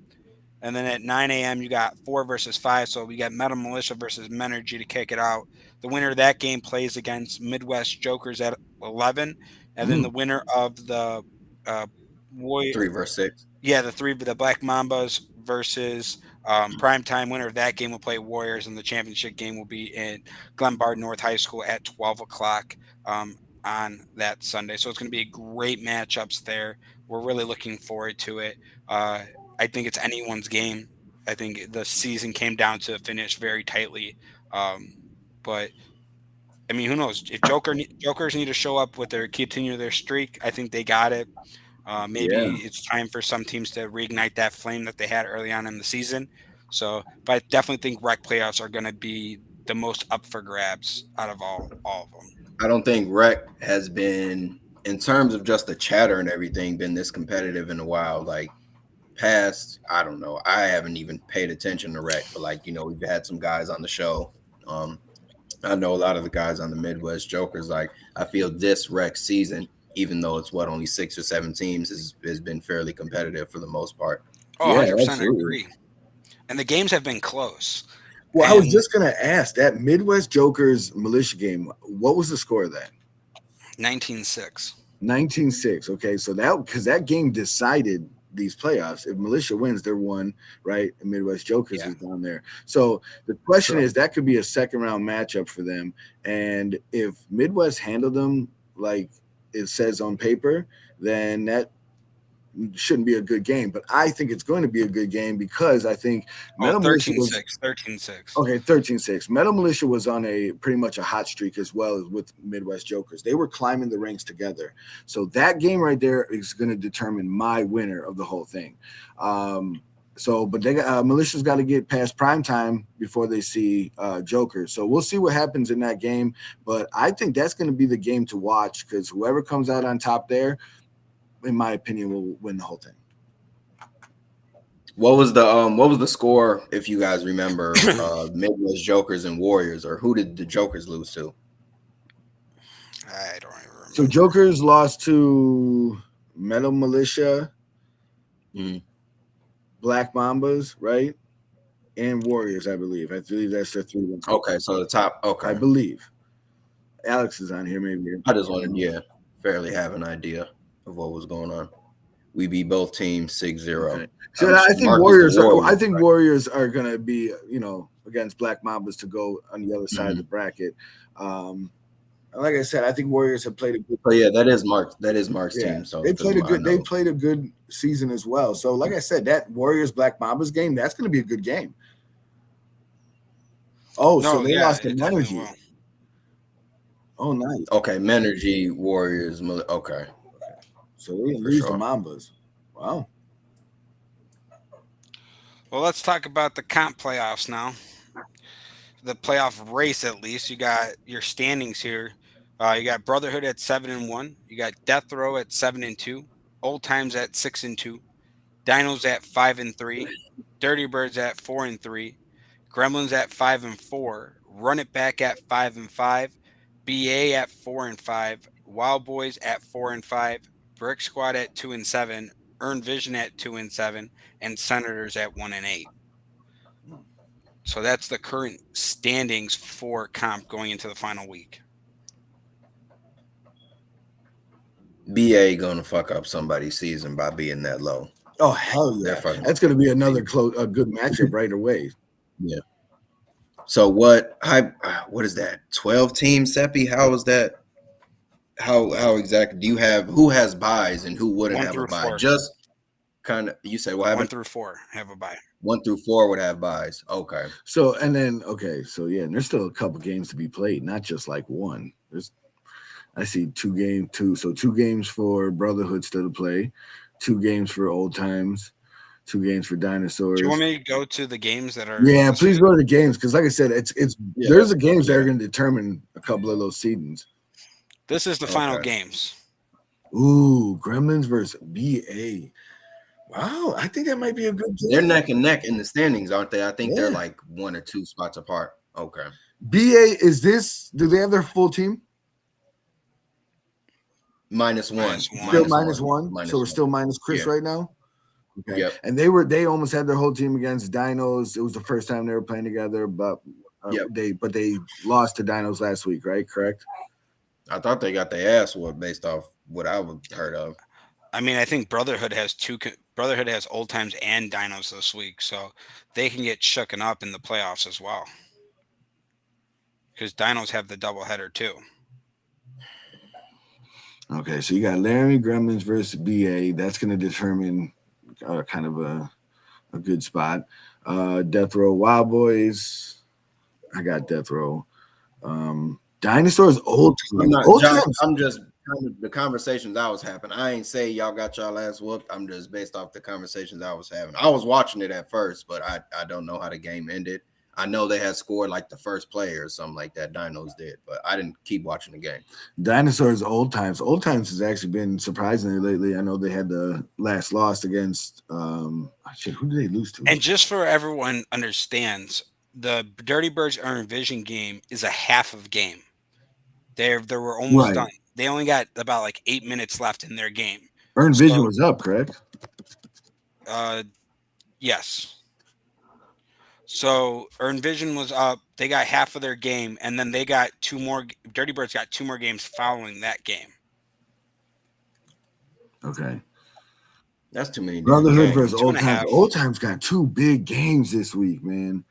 And then at 9 a.m., you got 4 versus 5. So we got Metal Militia versus Menergy to kick it out. The winner of that game plays against Midwest Jokers at 11. And then the winner of the uh, Warrior, 3 versus 6. yeah, the Black Mambas versus primetime winner of that game will play Warriors, and the championship game will be in Glenbard North High School at 12 o'clock on that Sunday. So it's going to be great matchups there. We're really looking forward to it. I think it's anyone's game. I think the season came down to a finish very tightly. But I mean, who knows? If Jokers need to show up with continue their streak, I think they got it. Maybe it's time for some teams to reignite that flame that they had early on in the season. So, but I definitely think rec playoffs are going to be the most up for grabs out of all of them. I don't think rec has been, in terms of just the chatter and everything, been this competitive in a while. Like past, I don't know. I haven't even paid attention to rec, but like, we've had some guys on the show. I know a lot of the guys on the Midwest Jokers. Like, I feel this rec season, even though it's only 6 or 7 teams, has been fairly competitive for the most part. Oh, yeah, 100%, absolutely. I agree. And the games have been close. Well, I was just going to ask, that Midwest Jokers Militia game, what was the score of that? 19-6. 19-6. Okay, so that game decided these playoffs. If Militia wins, they're won, right? And Midwest Jokers is down there. So the question is, that could be a second round matchup for them. And if Midwest handled them like it says on paper, then that shouldn't be a good game. But I think it's going to be a good game because I think Metal Militia was 13-6. Okay, 13-6. Metal Militia was on a pretty much a hot streak as well as with Midwest Jokers. They were climbing the ranks together. So that game right there is going to determine my winner of the whole thing. But they Militia's got to get past primetime before they see Jokers. So we'll see what happens in that game. But I think that's going to be the game to watch because whoever comes out on top there, in my opinion, will win the whole thing. What was the score, if you guys remember, Midwest Jokers and Warriors, or who did the Jokers lose to? I don't even remember. So Jokers lost to Metal Militia, Black Mambas, right? And Warriors, I believe. I believe that's their 3. Okay, so the top, okay. I believe. Alex is on here, maybe. I just wanted, fairly have an idea of what was going on. We beat both teams 6-0. Okay. So I think Warriors are going to be, against Black Mambas to go on the other side of the bracket. Like I said, I think Warriors have played a good. Oh yeah, that is Mark's team. So they played a good season as well. So like I said, that Warriors Black Mambas game, that's going to be a good game. Oh, so they lost to Menergy. Well. Oh, nice. Okay, Menergy, Warriors. Okay. So they didn't lose the Mambas. Wow. Well, let's talk about the comp playoffs now. The playoff race, at least. You got your standings here. You got Brotherhood at 7-1. You got Death Row at 7-2. Old Times at 6-2. Dinos at 5-3. Dirty Birds at 4-3. Gremlins at 5-4. Run It Back at 5-5. BA at 4-5. Wild Boys at 4-5. Brick Squad at 2-7. Earn Vision at 2-7. And Senators at 1-8. So that's the current standings for comp going into the final week. BA gonna fuck up somebody's season by being that low. Oh hell yeah! That's gonna be another a good matchup right away. Yeah. So what is that? 12 team Seppi? How is that? How exactly do you have? Who has buys and who wouldn't have a buy? 4. Just kind of. You said what? 1 through 4 have a buy. 1 through 4 would have buys. Okay. So and there's still a couple games to be played, not just like one. I see 2 games for Brotherhood still to play, 2 games for Old Times, 2 games for Dinosaurs. Do you want me to go to the games that are? Yeah, please go to the games because, like I said, there's the games that are going to determine a couple of those seedings. This is the final games. Ooh, Gremlins versus BA. Wow, I think that might be a good They're game. neck and neck in the standings, aren't they? I think they're Yeah. like 1 or 2 spots apart. Okay. BA, is this? Do they have their full team? -1. Still -1. minus one. So Minus we're one. still minus Chris Yeah. right now. Okay. Yep. And they almost had their whole team against Dinos. It was the first time they were playing together, but Yep. they lost to Dinos last week, right? Correct. I thought they got their ass whooped based off what I heard of. I mean, I think Brotherhood has Brotherhood has Old Times and Dinos this week, so they can get shooken up in the playoffs as well. Because Dinos have the doubleheader too. Okay, so you got Laramie Gremlins versus BA. That's going to determine kind of a good spot. Death Row Wild Boys. I got Death Row. Dinosaurs Old I'm Times. not Old Josh, Times. I'm just kind of the conversations I was having. I ain't say y'all got y'all ass whooped. I'm just based off the conversations I was having. I was watching it at first, but I don't know how the game ended. I know they had scored like the first play or something like that. Dinos did, but I didn't keep watching the game. Dinosaurs Old Times. Old Times has actually been surprisingly lately. I know they had the last loss against who did they lose to? And just for everyone understands, the Dirty Birds Earn Vision game is a half of game. They were almost done. They only got about like 8 minutes left in their game. Earn Vision was up, correct? Yes. So Earn Vision was up. They got half of their game, and then they got 2 more. Dirty Birds got 2 more games following that game. Okay. That's too many. Brotherhood versus Two Old and a Times. half. Old Times got 2 big games this week, man.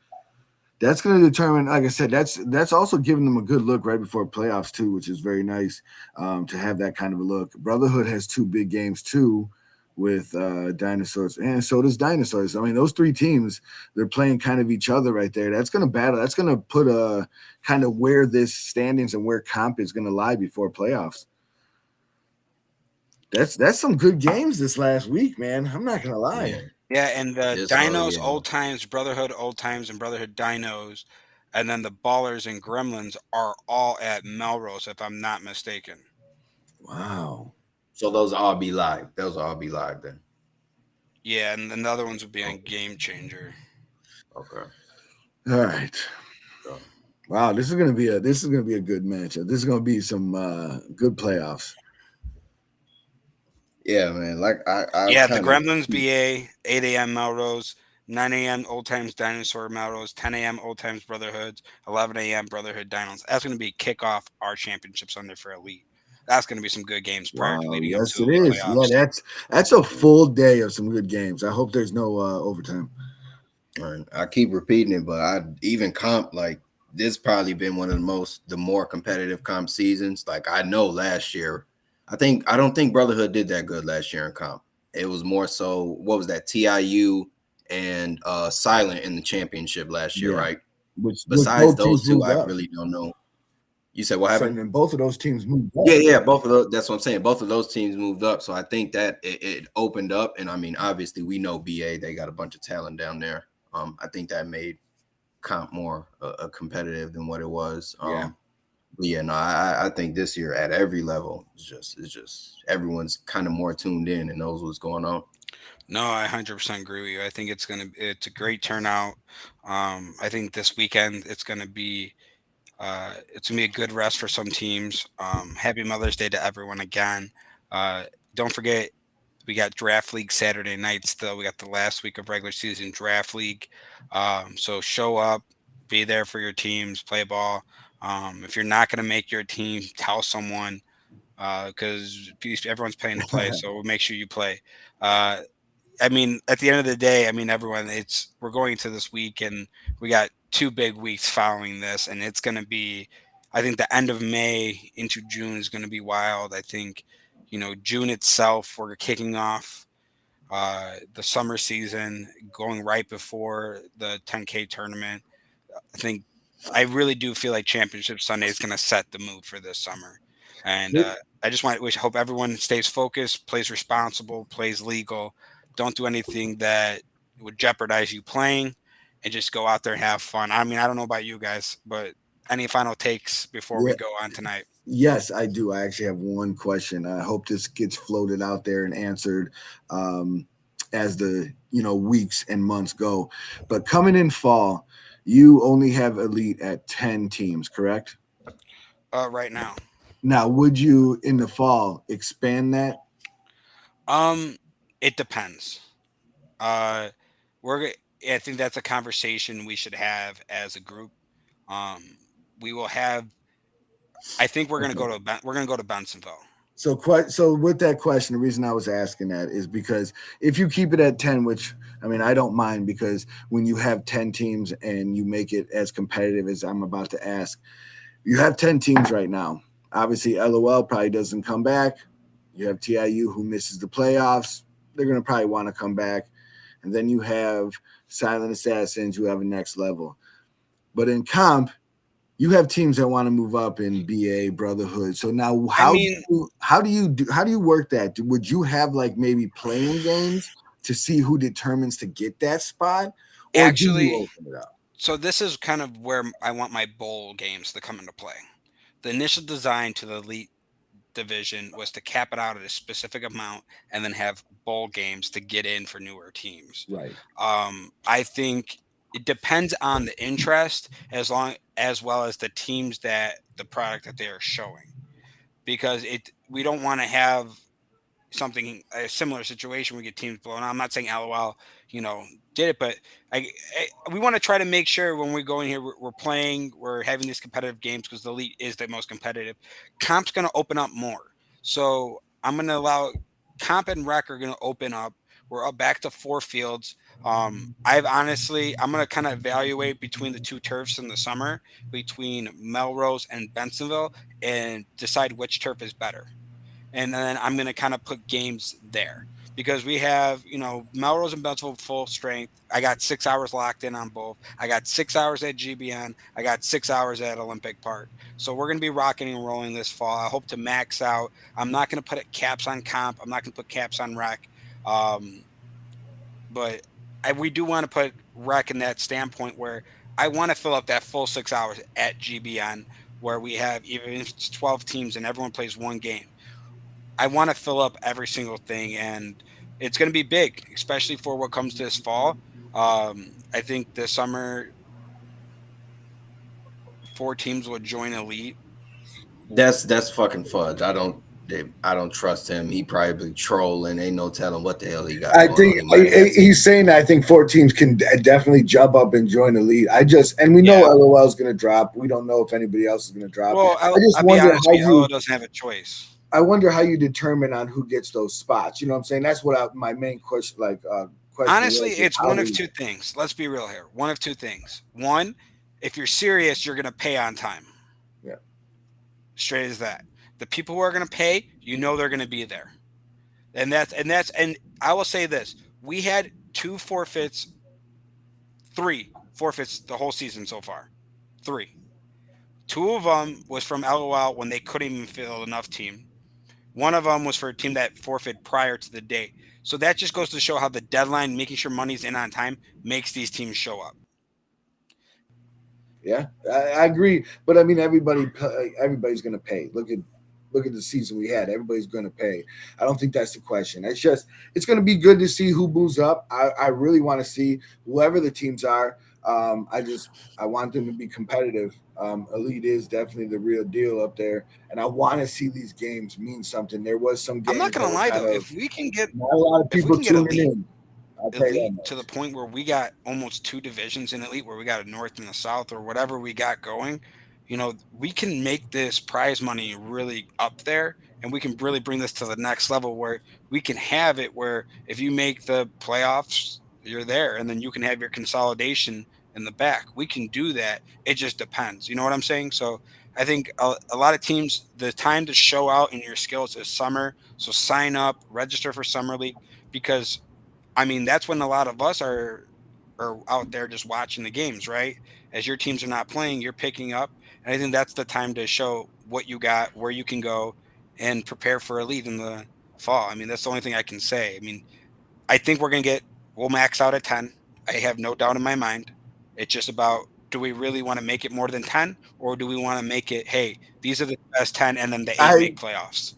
That's going to determine, like I said, that's also giving them a good look right before playoffs too, which is very nice to have that kind of a look. Brotherhood has 2 big games too with Dinosaurs, and so does Dinosaurs. I mean, those 3 teams, they're playing kind of each other right there. That's going to battle. That's going to put a kind of where this standings and where comp is going to lie before playoffs. That's some good games this last week, man. I'm not going to lie. Yeah, and the This Dinos, early, Old Times, Brotherhood, Old Times, and Brotherhood Dinos, and then the Ballers and Gremlins are all at Melrose, if I'm not mistaken. Wow. So those will all be live. Those will all be live then. Yeah, and then the other ones would be on Game Changer. Okay. All right. Wow, this is gonna be a good matchup. This is gonna be some good playoffs. Yeah, man. Like I the Gremlins BA 8 a.m. Melrose, 9 a.m. Old Times Dinosaur Melrose, 10 a.m. Old Times Brotherhoods, 11 a.m. Brotherhood Dinos. That's going to be kickoff our championship Sunday for Elite. That's going to be some good games prior to leading up to it is. playoffs. Yeah, that's a full day of some good games. I hope there's no overtime. I keep repeating it, but I even comp like this probably been one of the more competitive comp seasons. Like I know last year, I don't think Brotherhood did that good last year in comp. It was more so what was that TIU and Silent in the championship last year, right? Besides those 2, I really don't know. You said what happened? And both of those teams moved up. Yeah, both of those. That's what I'm saying. Both of those teams moved up, so I think that it opened up. And I mean, obviously, we know BA; they got a bunch of talent down there. I think that made comp more competitive than what it was. I think this year at every level, it's just everyone's kind of more tuned in and knows what's going on. No, I 100% agree with you. I think it's a great turnout. I think this weekend it's gonna be a good rest for some teams. Happy Mother's Day to everyone again. Don't forget, we got Draft League Saturday night still. We got the last week of regular season Draft League. So show up, be there for your teams, play ball. If you're not going to make your team, tell someone because everyone's paying to play. So make sure you play. I mean, at the end of the day, I mean, everyone, we're going into this week and we got 2 big weeks following this, and it's going to be, I think the end of May into June is going to be wild. I think, June itself, we're kicking off the summer season, going right before the 10K tournament. I really do feel like Championship Sunday is going to set the mood for this summer. And I just hope everyone stays focused, plays responsible, plays legal. Don't do anything that would jeopardize you playing, and just go out there and have fun. I mean, I don't know about you guys, but any final takes before we go on tonight? Yes, I do. I actually have one question. I hope this gets floated out there and answered. And as the weeks and months go. But coming in fall, you only have elite at 10 teams, correct? Right now. Now, would you in the fall expand that? Um, it depends. Uh, I think that's a conversation we should have as a group. Um, we will have. I think we're gonna Okay. go to we're gonna go to Bensonville. So with that question, the reason I was asking that is because if you keep it at 10, which I mean I don't mind, because when you have 10 teams and you make it as competitive as I'm about to ask, you have 10 teams right now. Obviously, LOL probably doesn't come back. You have TIU who misses the playoffs. They're going to probably want to come back. And then you have Silent Assassins who have a next level. But in comp, you have teams that want to move up in BA Brotherhood. So now I mean, how do you work that? Would you have like maybe playing games to see who determines to get that spot, or do you actually, open it up? so this is kind of where I want my bowl games to come into play. The initial design to the elite division was to cap it out at a specific amount and then have bowl games to get in for newer teams. Right. I think it depends on the interest as well as the teams that the product that they are showing, because we don't want to have something a similar situation. We get teams blown out. I'm not saying LOL, you know, did it, but we want to try to make sure when we go in here, we're playing, we're having these competitive games because the elite is the most competitive. Comp's going to open up more, so I'm going to allow comp and rec are going to open up. We're up back to 4 fields. I'm going to kind of evaluate between the two turfs in the summer, between Melrose and Bensonville, and decide which turf is better, and then I'm going to kind of put games there because we have, Melrose and Bensonville full strength. I got 6 hours locked in on both. I got 6 hours at GBN. I got 6 hours at Olympic Park. So we're going to be rocking and rolling this fall. I hope to max out. I'm not going to put caps on comp. I'm not going to put caps on rec. Um, but we do want to put rec in that standpoint where I want to fill up that full 6 hours at GBN where we have, even if it's 12 teams and everyone plays one game. I want to fill up every single thing, and it's going to be big, especially for what comes this fall. I think this summer, 4 teams will join elite. That's fucking fudge. I don't trust him. He probably trolling. Ain't no telling what the hell he got I going think on. He might have he's saying that I think 4 teams can definitely jump up and join the league. And we know Yeah. LOL is going to drop. We don't know if anybody else is going to drop. Well, I just I'll be wonder honest how with you, Elo you. doesn't have a choice. I wonder how you determine on who gets those spots. You know what I'm saying? That's what my main question, question Honestly, was. it's How one do of you, two things. Let's be real here. One of two things. One, if you're serious, you're going to pay on time. Yeah. Straight as that. The people who are going to pay, they're going to be there. And I will say this. We had 3 forfeits the whole season so far. 3. 2 of them was from LOL when they couldn't even field enough team. One of them was for a team that forfeit prior to the date. So that just goes to show how the deadline, making sure money's in on time, makes these teams show up. yeah, I agree. But I mean, everybody's going to pay. Look at the season we had. Everybody's going to pay. I don't think that's the question. It's going to be good to see who moves up. I really want to see whoever the teams are. I want them to be competitive. Elite is definitely the real deal up there, and I want to see these games mean something. There was some I'm not games going that to were lie, kind though. of not a lot of If we people can get tuning in. I'll tell you that elite to the much. point where we got almost 2 divisions in elite, where we got a north and a south or whatever we got going, we can make this prize money really up there, and we can really bring this to the next level where we can have it where if you make the playoffs, you're there, and then you can have your consolidation in the back. We can do that. It just depends. You know what I'm saying? So I think a lot of teams, the time to show out in your skills is summer. So sign up, register for summer league, because that's when a lot of us are out there just watching the games, right? As your teams are not playing, you're picking up, and I think that's the time to show what you got, where you can go, and prepare for a lead in the fall. That's the only thing I can say. I think we'll max out at 10. I have no doubt in my mind. It's just about, do we really want to make it more than 10, or do we want to make it, hey, these are the best 10, and then the 8 I make playoffs?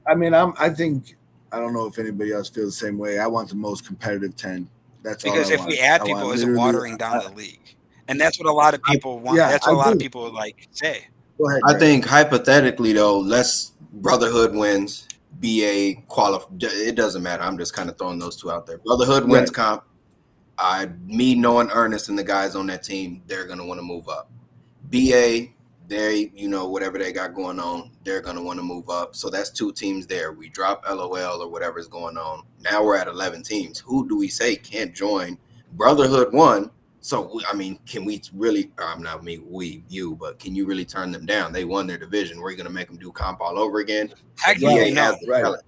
I mean, I think I don't know if anybody else feels the same way. I want the most competitive 10. That's all I Because if we want. add I want people, is it literally. watering down the league? And that's what a lot of people want. Yeah, That's I what a lot of do. people like say. Go ahead, I Greg. think hypothetically though, let's Brotherhood wins, BA qualify. It doesn't matter. I'm just kind of throwing those two out there. Brotherhood wins Right. comp. Me knowing Ernest and the guys on that team, they're gonna want to move up. BA, whatever they got going on, they're gonna want to move up. So that's two teams there. We drop LOL or whatever's going on. Now we're at 11 teams. Who do we say can't join? Brotherhood won. So I mean, can we really? Not me, you, but can you really turn them down? They won their division. We're gonna make them do comp all over again. Technically, BA no. has the talent,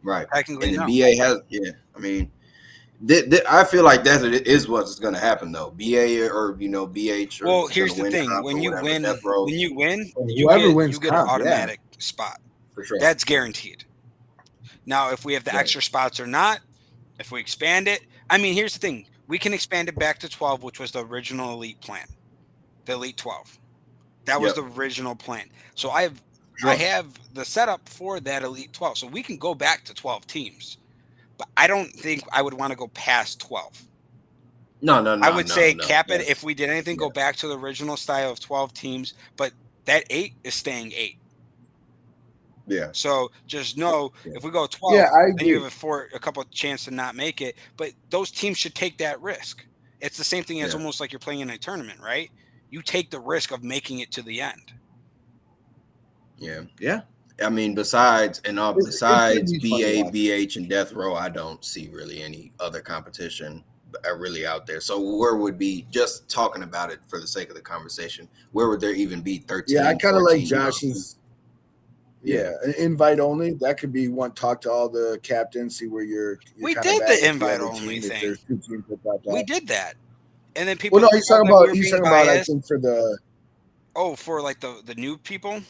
right? Technically, And then no. BA has, yeah. I mean, I feel like that is what's going to happen though. BA or BH or Well, is going here's to the win thing: comp or whatever. Death Row when you win, Whoever wins you get an comp, yeah. automatic spot. for sure. That's guaranteed. Now, if we have the Right. extra spots or not, if we expand it, I mean, here's the thing: we can expand it back to 12, which was the original elite plan, the elite 12. That was Yep. the original plan. So I Sure. have the setup for that elite 12, so we can go back to 12 teams. But I don't think I would want to go past 12. No. I would say no. cap it That's- if we did anything, go back to the original style of 12 teams, but that 8 is staying 8. Yeah. So just know Yeah. if we go 12, Yeah, I then you agree. have a couple of chance to not make it. But those teams should take that risk. It's the same thing as Yeah. almost like you're playing in a tournament, right? You take the risk of making it to the end. Yeah. Yeah. I mean, besides It's BA, be fun to BH, and Death Row, I don't see really any other competition really out there. So where would be, just talking about it for the sake of the conversation, where would there even be 13? Yeah, I kind of like 14, Josh's. Yeah, an invite only. That could be one. Talk to all the captains, see where you're We kind did of the at with invite other only team, thing. If there's two teams that dropped We off. did that. And then people Well, no, he's felt talking like we about. were He's being talking about. I biased. think for the. Oh, for like the new people?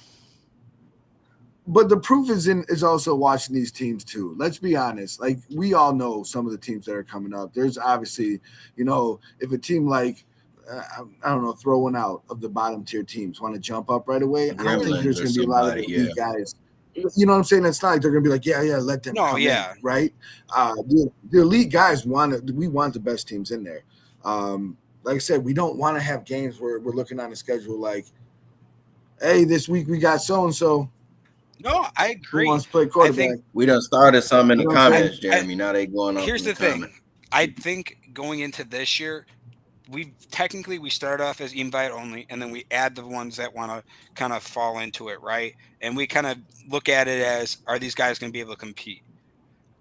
But the proof is also watching these teams too. Let's be honest. Like we all know some of the teams that are coming up. There's obviously, if a team like I don't know, throw one out of the bottom tier teams want to jump up right away. I don't think Gremlins there's or going to be a lot of somebody, elite guys. You know what I'm saying? It's not like they're going to be like, yeah, let them No, come yeah. in, right? The elite guys we want the best teams in there. Like I said, we don't want to have games where we're looking on the schedule like, hey, this week we got so and so. No, I Who agree. wants to play quarterback? We done started some in the You know what I'm saying? comments, Jeremy. Now they going off Here's in the thing. comments. I think going into this year, we start off as invite only, and then we add the ones that want to kind of fall into it, right? And we kind of look at it as, are these guys going to be able to compete?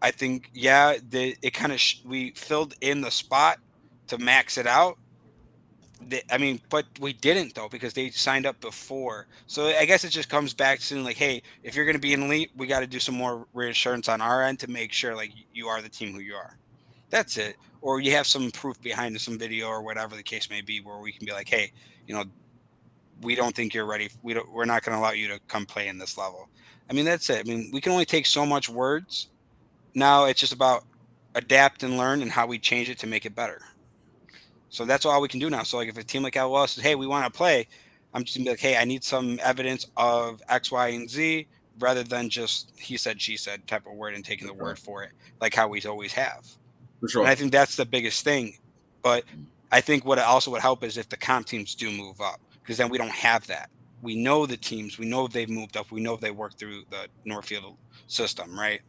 I think, it kind of we filled in the spot to max it out. But we didn't though, because they signed up before. So I guess it just comes back to like, hey, if you're going to be an elite, we got to do some more reassurance on our end to make sure like you are the team who you are. That's it. Or you have some proof behind some video or whatever the case may be, where we can be like, hey, we don't think you're ready. We're not going to allow you to come play in this level. I mean, that's it. I mean, we can only take so much words. Now it's just about adapt and learn and how we change it to make it better. So that's all we can do now. So like if a team like LOL says, hey, we want to play, I'm just gonna be like, hey, I need some evidence of X, Y, and Z rather than just he said, she said type of word and taking the word for it, like how we always have. For sure. And I think that's the biggest thing. But I think what also would help is if the comp teams do move up, because then we don't have that. We know the teams, we know they've moved up, we know they worked through the Northfield system, right?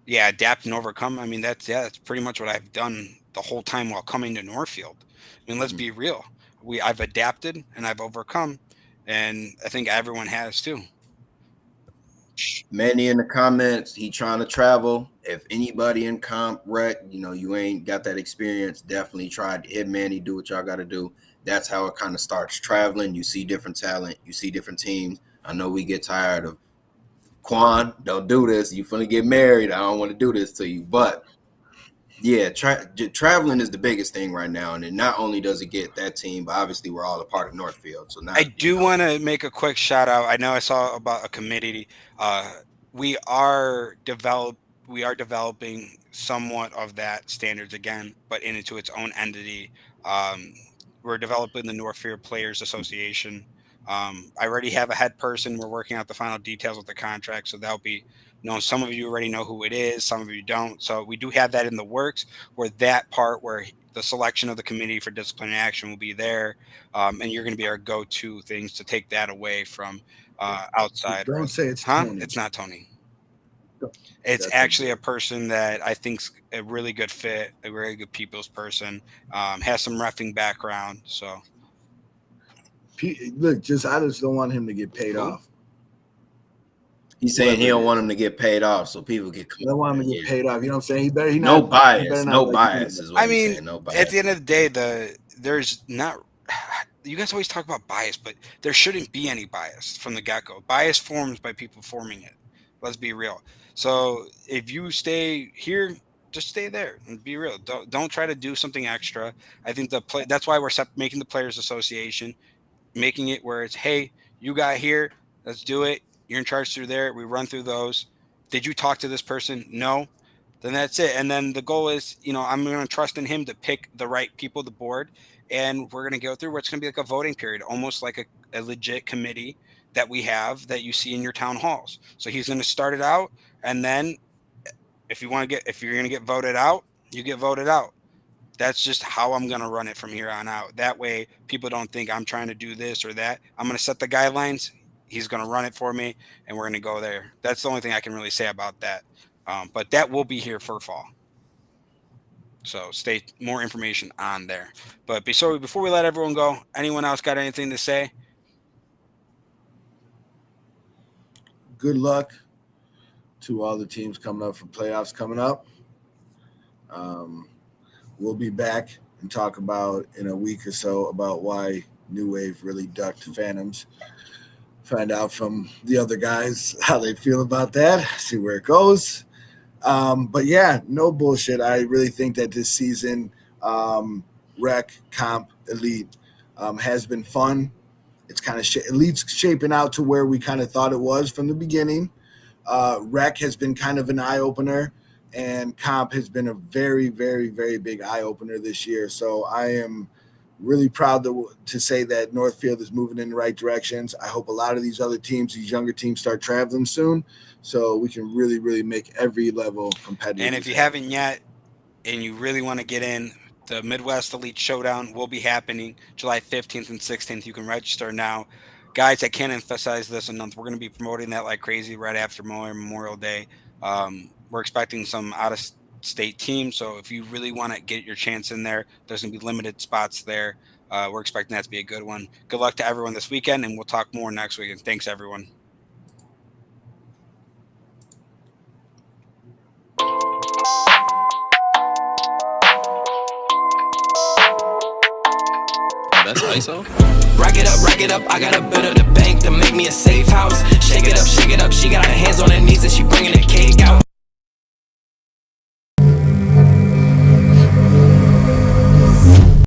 Yeah, adapt and overcome. I mean, that's pretty much what I've done the whole time while coming to Northfield. I mean, let's be real. I've adapted and I've overcome, and I think everyone has too. Manny in the comments, he trying to travel. If anybody in comp rec, you ain't got that experience, definitely try to hit Manny, do what y'all got to do. That's how it kind of starts. Traveling, you see different talent, you see different teams. I know we get tired of Quan, don't do this. You finna get married. I don't want to do this to you. But yeah, traveling is the biggest thing right now. And then not only does it get that team, but obviously we're all a part of Northfield. So now I do want to make a quick shout out. I know I saw about a committee. We are developing somewhat of that standards again, but into its own entity. We're developing the Northfield Players Association. I already have a head person. We're working out the final details of the contract, so that'll be Some of you already know who it is, some of you don't. So we do have that in the works, where that part where the selection of the committee for disciplinary action will be there, and you're going to be our go-to things to take that away from outside. Don't say it's Huh? Tony. It's not Tony. Don't- It's That's actually a person that I think's a really good fit, a very good people's person. Has some reffing background, so Look, I just don't want him to get paid Who? off. He's saying he Whoever don't it want is. him to get paid off, so people get. I don't want him to get paid off. You know what I'm saying? No bias. he better not No like bias me. is what I he's mean, saying. No bias. at the end of the day, there's not. You guys always talk about bias, but there shouldn't be any bias from the get-go. Bias forms by people forming it. Let's be real. So if you stay here, just stay there and be real. Don't try to do something extra. I think that's why we're making the Players Association, making it where it's, hey, you got here, let's do it. You're in charge through there. We run through those. Did you talk to this person? No. Then that's it. And then the goal is, I'm going to trust in him to pick the right people, the board, and we're going to go through what's going to be like a voting period, almost like a legit committee that we have that you see in your town halls. So he's going to start it out, and then if you're going to get voted out, you get voted out. That's just how I'm going to run it from here on out. That way people don't think I'm trying to do this or that. I'm going to set the guidelines. He's going to run it for me, and we're going to go there. That's the only thing I can really say about that. But that will be here for fall. So stay more information on there. But before we let everyone go, anyone else got anything to say? Good luck to all the teams coming up for playoffs coming up. We'll be back and talk about in a week or so about why New Wave really ducked Phantoms. Find out from the other guys how they feel about that, see where it goes. But yeah, no bullshit. I really think that this season, Rec, Comp, Elite has been fun. It's kind of Elite's shaping out to where we kind of thought it was from the beginning. Rec has been kind of an eye-opener, and Comp has been a very, very, very big eye-opener this year. So I am really proud to say that Northfield is moving in the right directions. I hope a lot of these other teams, these younger teams, start traveling soon so we can really, really make every level competitive. And if you haven't yet and you really want to get in, the Midwest Elite Showdown will be happening July 15th and 16th. You can register now. Guys, I can't emphasize this enough. We're going to be promoting that like crazy right after Memorial Day. We're expecting some out-of-state teams, so if you really want to get your chance in there, there's going to be limited spots there. We're expecting that to be a good one. Good luck to everyone this weekend, and we'll talk more next week. And thanks, everyone. That's ISO? Rack it up, I got a bit of the bank to make me a safe house. Shake it up, she got her hands on her knees and she